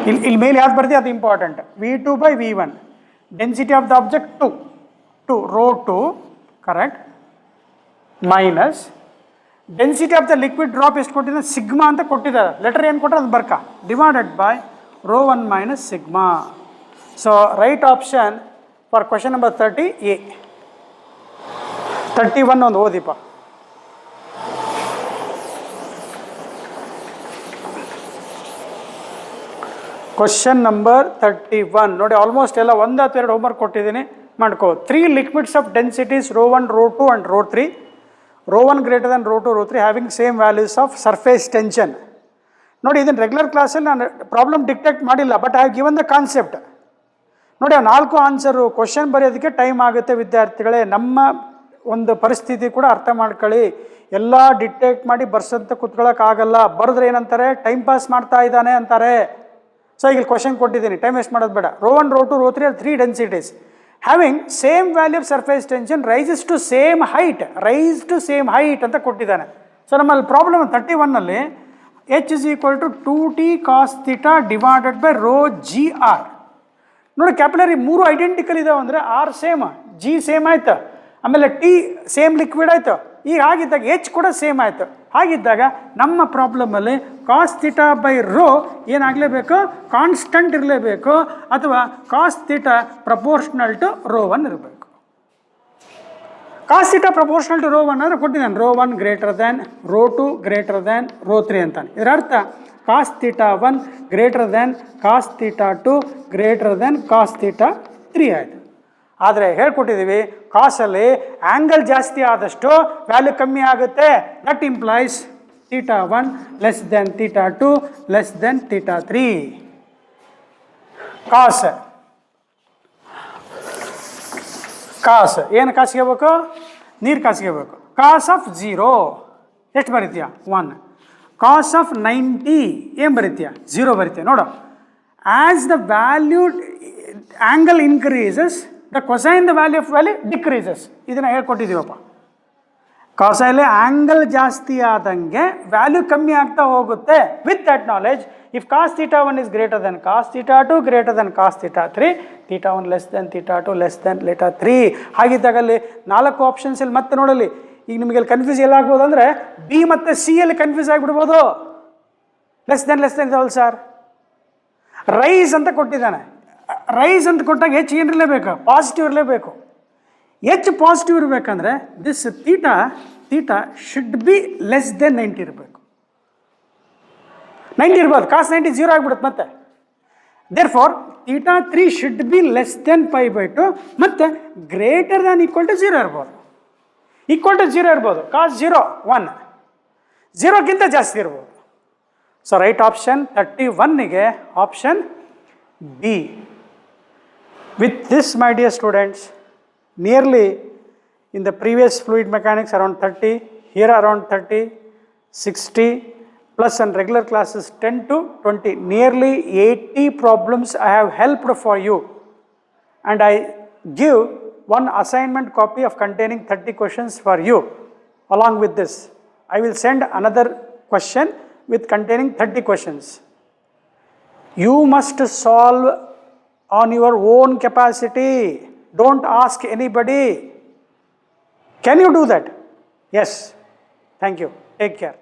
[SPEAKER 2] ಇಲ್ಲಿ ಮೇಲೆ ಯಾವ್ದು ಬರ್ತೀವಿ ಅದು important. V2 by V1, density of the object 2 rho 2 correct, minus density of the liquid drop ಎಷ್ಟು ಕೊಟ್ಟಿದ್ದಾರೆ, ಸಿಗ್ಮಾ ಅಂತ ಕೊಟ್ಟಿದ್ದಾರೆ, ಲೆಟರ್ ಏನು ಕೊಟ್ಟರೆ ಅದು ಬರ್ಕ, divided by rho 1 minus sigma. So right option for question number 30 A. 31 ಒಂದು ಓದಿಪ್ಪ. ಕ್ವಶನ್ ನಂಬರ್ 31 ನೋಡಿ, ಆಲ್ಮೋಸ್ಟ್ ಎಲ್ಲ 1 ಅಥವಾ 2 ಹೋಮ್ವರ್ಕ್ ಕೊಟ್ಟಿದ್ದೀನಿ, ಮಾಡ್ಕೋ. 3 liquids of densities rho 1, rho 2 and rho 3. Rho 1 greater than rho 2, rho 3 having same values of surface tension. ನೋಡಿ, ಇದನ್ನು regular ಕ್ಲಾಸಲ್ಲಿ ನಾನು ಪ್ರಾಬ್ಲಮ್ ಡಿಕ್ಟೇಟ್ ಮಾಡಿಲ್ಲ, but I have given the concept. ನೋಡಿ, ಆ 4 ಆನ್ಸರು ಕ್ವಶನ್ ಬರೆಯೋದಕ್ಕೆ ಟೈಮ್ ಆಗುತ್ತೆ ವಿದ್ಯಾರ್ಥಿಗಳೇ. ನಮ್ಮ ಒಂದು ಪರಿಸ್ಥಿತಿ ಕೂಡ ಅರ್ಥ ಮಾಡ್ಕೊಳ್ಳಿ. ಎಲ್ಲ ಡಿಕ್ಟೇಟ್ ಮಾಡಿ ಬರ್ಸಂತ ಕೂತ್ಕೊಳ್ಳೋಕ್ಕಾಗಲ್ಲ. ಬರೆದ್ರೆ ಏನಂತಾರೆ, ಟೈಮ್ ಪಾಸ್ ಮಾಡ್ತಾ ಇದ್ದಾನೆ ಅಂತಾರೆ. ಸೊ ಈಗ ಕ್ವಶನ್ ಕೊಟ್ಟಿದ್ದೀನಿ, ಟೈಮ್ ವೇಸ್ಟ್ ಮಾಡೋದು ಬೇಡ. Rho 1, rho 2, rho 3 are 3 densities having same value of surface tension rises to same height, rise to same height ಅಂತ ಕೊಟ್ಟಿದ್ದಾನೆ. ಸೊ ನಮ್ಮಲ್ಲಿ ಪ್ರಾಬ್ಲಮ್ 31ನಲ್ಲಿ H is equal to 2t cos theta divided by rho G R. ನೋಡಿ, capillary 3 identical ಇದಾವೆ ಅಂದರೆ are same, G same ಆಯ್ತು, ಆಮೇಲೆ T same liquid ಆಯಿತು. ಈಗ ಹಾಗಿದ್ದಾಗ H ಕೂಡ ಸೇಮ್ ಆಯಿತು. ಹಾಗಿದ್ದಾಗ ನಮ್ಮ ಪ್ರಾಬ್ಲಮಲ್ಲಿ ಕಾಸ್ ಥೀಟಾ ಬೈ ರೋ ಏನಾಗಲೇಬೇಕು, ಕಾನ್ಸ್ಟಂಟ್ ಇರಲೇಬೇಕು, ಅಥವಾ cos theta proportional to rho 1 ಇರಬೇಕು. Cos theta proportional to rho 1 ಅಂದರೆ ಕೊಟ್ಟಿದ್ದಾನೆ, rho 1 greater than rho 2 greater than rho 3 ಅಂತಾನೆ. ಇದರ ಅರ್ಥ cos theta 1 greater than cos theta 2 greater than cos theta 3 ಆಯಿತು. ಆದರೆ ಹೇಳ್ಕೊಟ್ಟಿದ್ದೀವಿ, ಕಾಸಲ್ಲಿ ಆ್ಯಂಗಲ್ ಜಾಸ್ತಿ ಆದಷ್ಟು ವ್ಯಾಲ್ಯೂ ಕಮ್ಮಿ ಆಗುತ್ತೆ. That implies theta 1 less than theta 2 less than theta 3. ಕಾಸ್ ಏನು ಕಾಸಿಗೆಬೇಕು, ನೀರು ಕಾಸಿಗೆಬೇಕು. ಕಾಸ್ ಆಫ್ 0 ಎಷ್ಟು ಬರೀತೀಯ, 1. ಕಾಸ್ ಆಫ್ 90 ಏನು ಬರೀತೀಯ, 0 ಬರೀತೀಯ. ನೋಡು, as the value angle increases the cosine the value of value decreases. ಇದನ್ನು ಹೇಳ್ಕೊಟ್ಟಿದ್ದೀವಪ್ಪ. ಕಾಸೈಲೆ ಆ್ಯಂಗಲ್ ಜಾಸ್ತಿ ಆದಂಗೆ ವ್ಯಾಲ್ಯೂ ಕಮ್ಮಿ ಆಗ್ತಾ ಹೋಗುತ್ತೆ. With that knowledge, if cos theta 1 is greater than cos theta 2 greater than cos theta 3, theta 1 less than theta 2 less than theta 3. ಹಾಗಿದ್ದಾಗಲ್ಲಿ 4 ಆಪ್ಷನ್ಸಲ್ಲಿ ಮತ್ತೆ ನೋಡಲಿ. ಈಗ ನಿಮಗೆಲ್ಲಿ ಕನ್ಫ್ಯೂಸ್ ಎಲ್ಲ ಆಗ್ಬೋದು ಅಂದರೆ ಬಿ ಮತ್ತು ಸಿ ಅಲ್ಲಿ ಕನ್ಫ್ಯೂಸ್ ಆಗಿಬಿಡ್ಬೋದು. ಲೆಸ್ ದೆನ್ ಇದಾವಲ್ಲ ಸರ್, ರೈಸ್ ಅಂತ ಕೊಟ್ಟಿದ್ದಾನೆ. ರೈಸ್ ಅಂತ ಕೊಟ್ಟಾಗ H ಏನಿರಲೇಬೇಕು, ಪಾಸಿಟಿವ್ ಇರಲೇಬೇಕು. H ಪಾಸಿಟಿವ್ ಇರಬೇಕಂದ್ರೆ this theta should be less than 90 ಇರಬೇಕು. 90 ಇರ್ಬೋದು, ಕಾಸ್ 90 0 ಆಗಿಬಿಡುತ್ತೆ ಮತ್ತೆ. Therefore theta 3 should be less than π/2 ಮತ್ತು ಗ್ರೇಟರ್ ದ್ಯಾನ್ ಈಕ್ವಲ್ ಟು 0 ಇರ್ಬೋದು. ಈಕ್ವಲ್ ಟು 0 ಇರ್ಬೋದು, ಕಾಸ್ 0 1, 0ಗಿಂತ ಜಾಸ್ತಿ ಇರ್ಬೋದು. ಸೊ ರೈಟ್ ಆಪ್ಷನ್ 31ಗೆ option B. With this, my dear students, nearly in the previous fluid mechanics around 30, here around 30, 60, plus and regular classes 10 to 20, nearly 80 problems I have helped for you, and I give one assignment copy of containing 30 questions for you. Along with this, I will send another question with containing 30 questions. You must solve on your own capacity. Don't ask anybody. Can you do that? Yes. Thank you. Take care.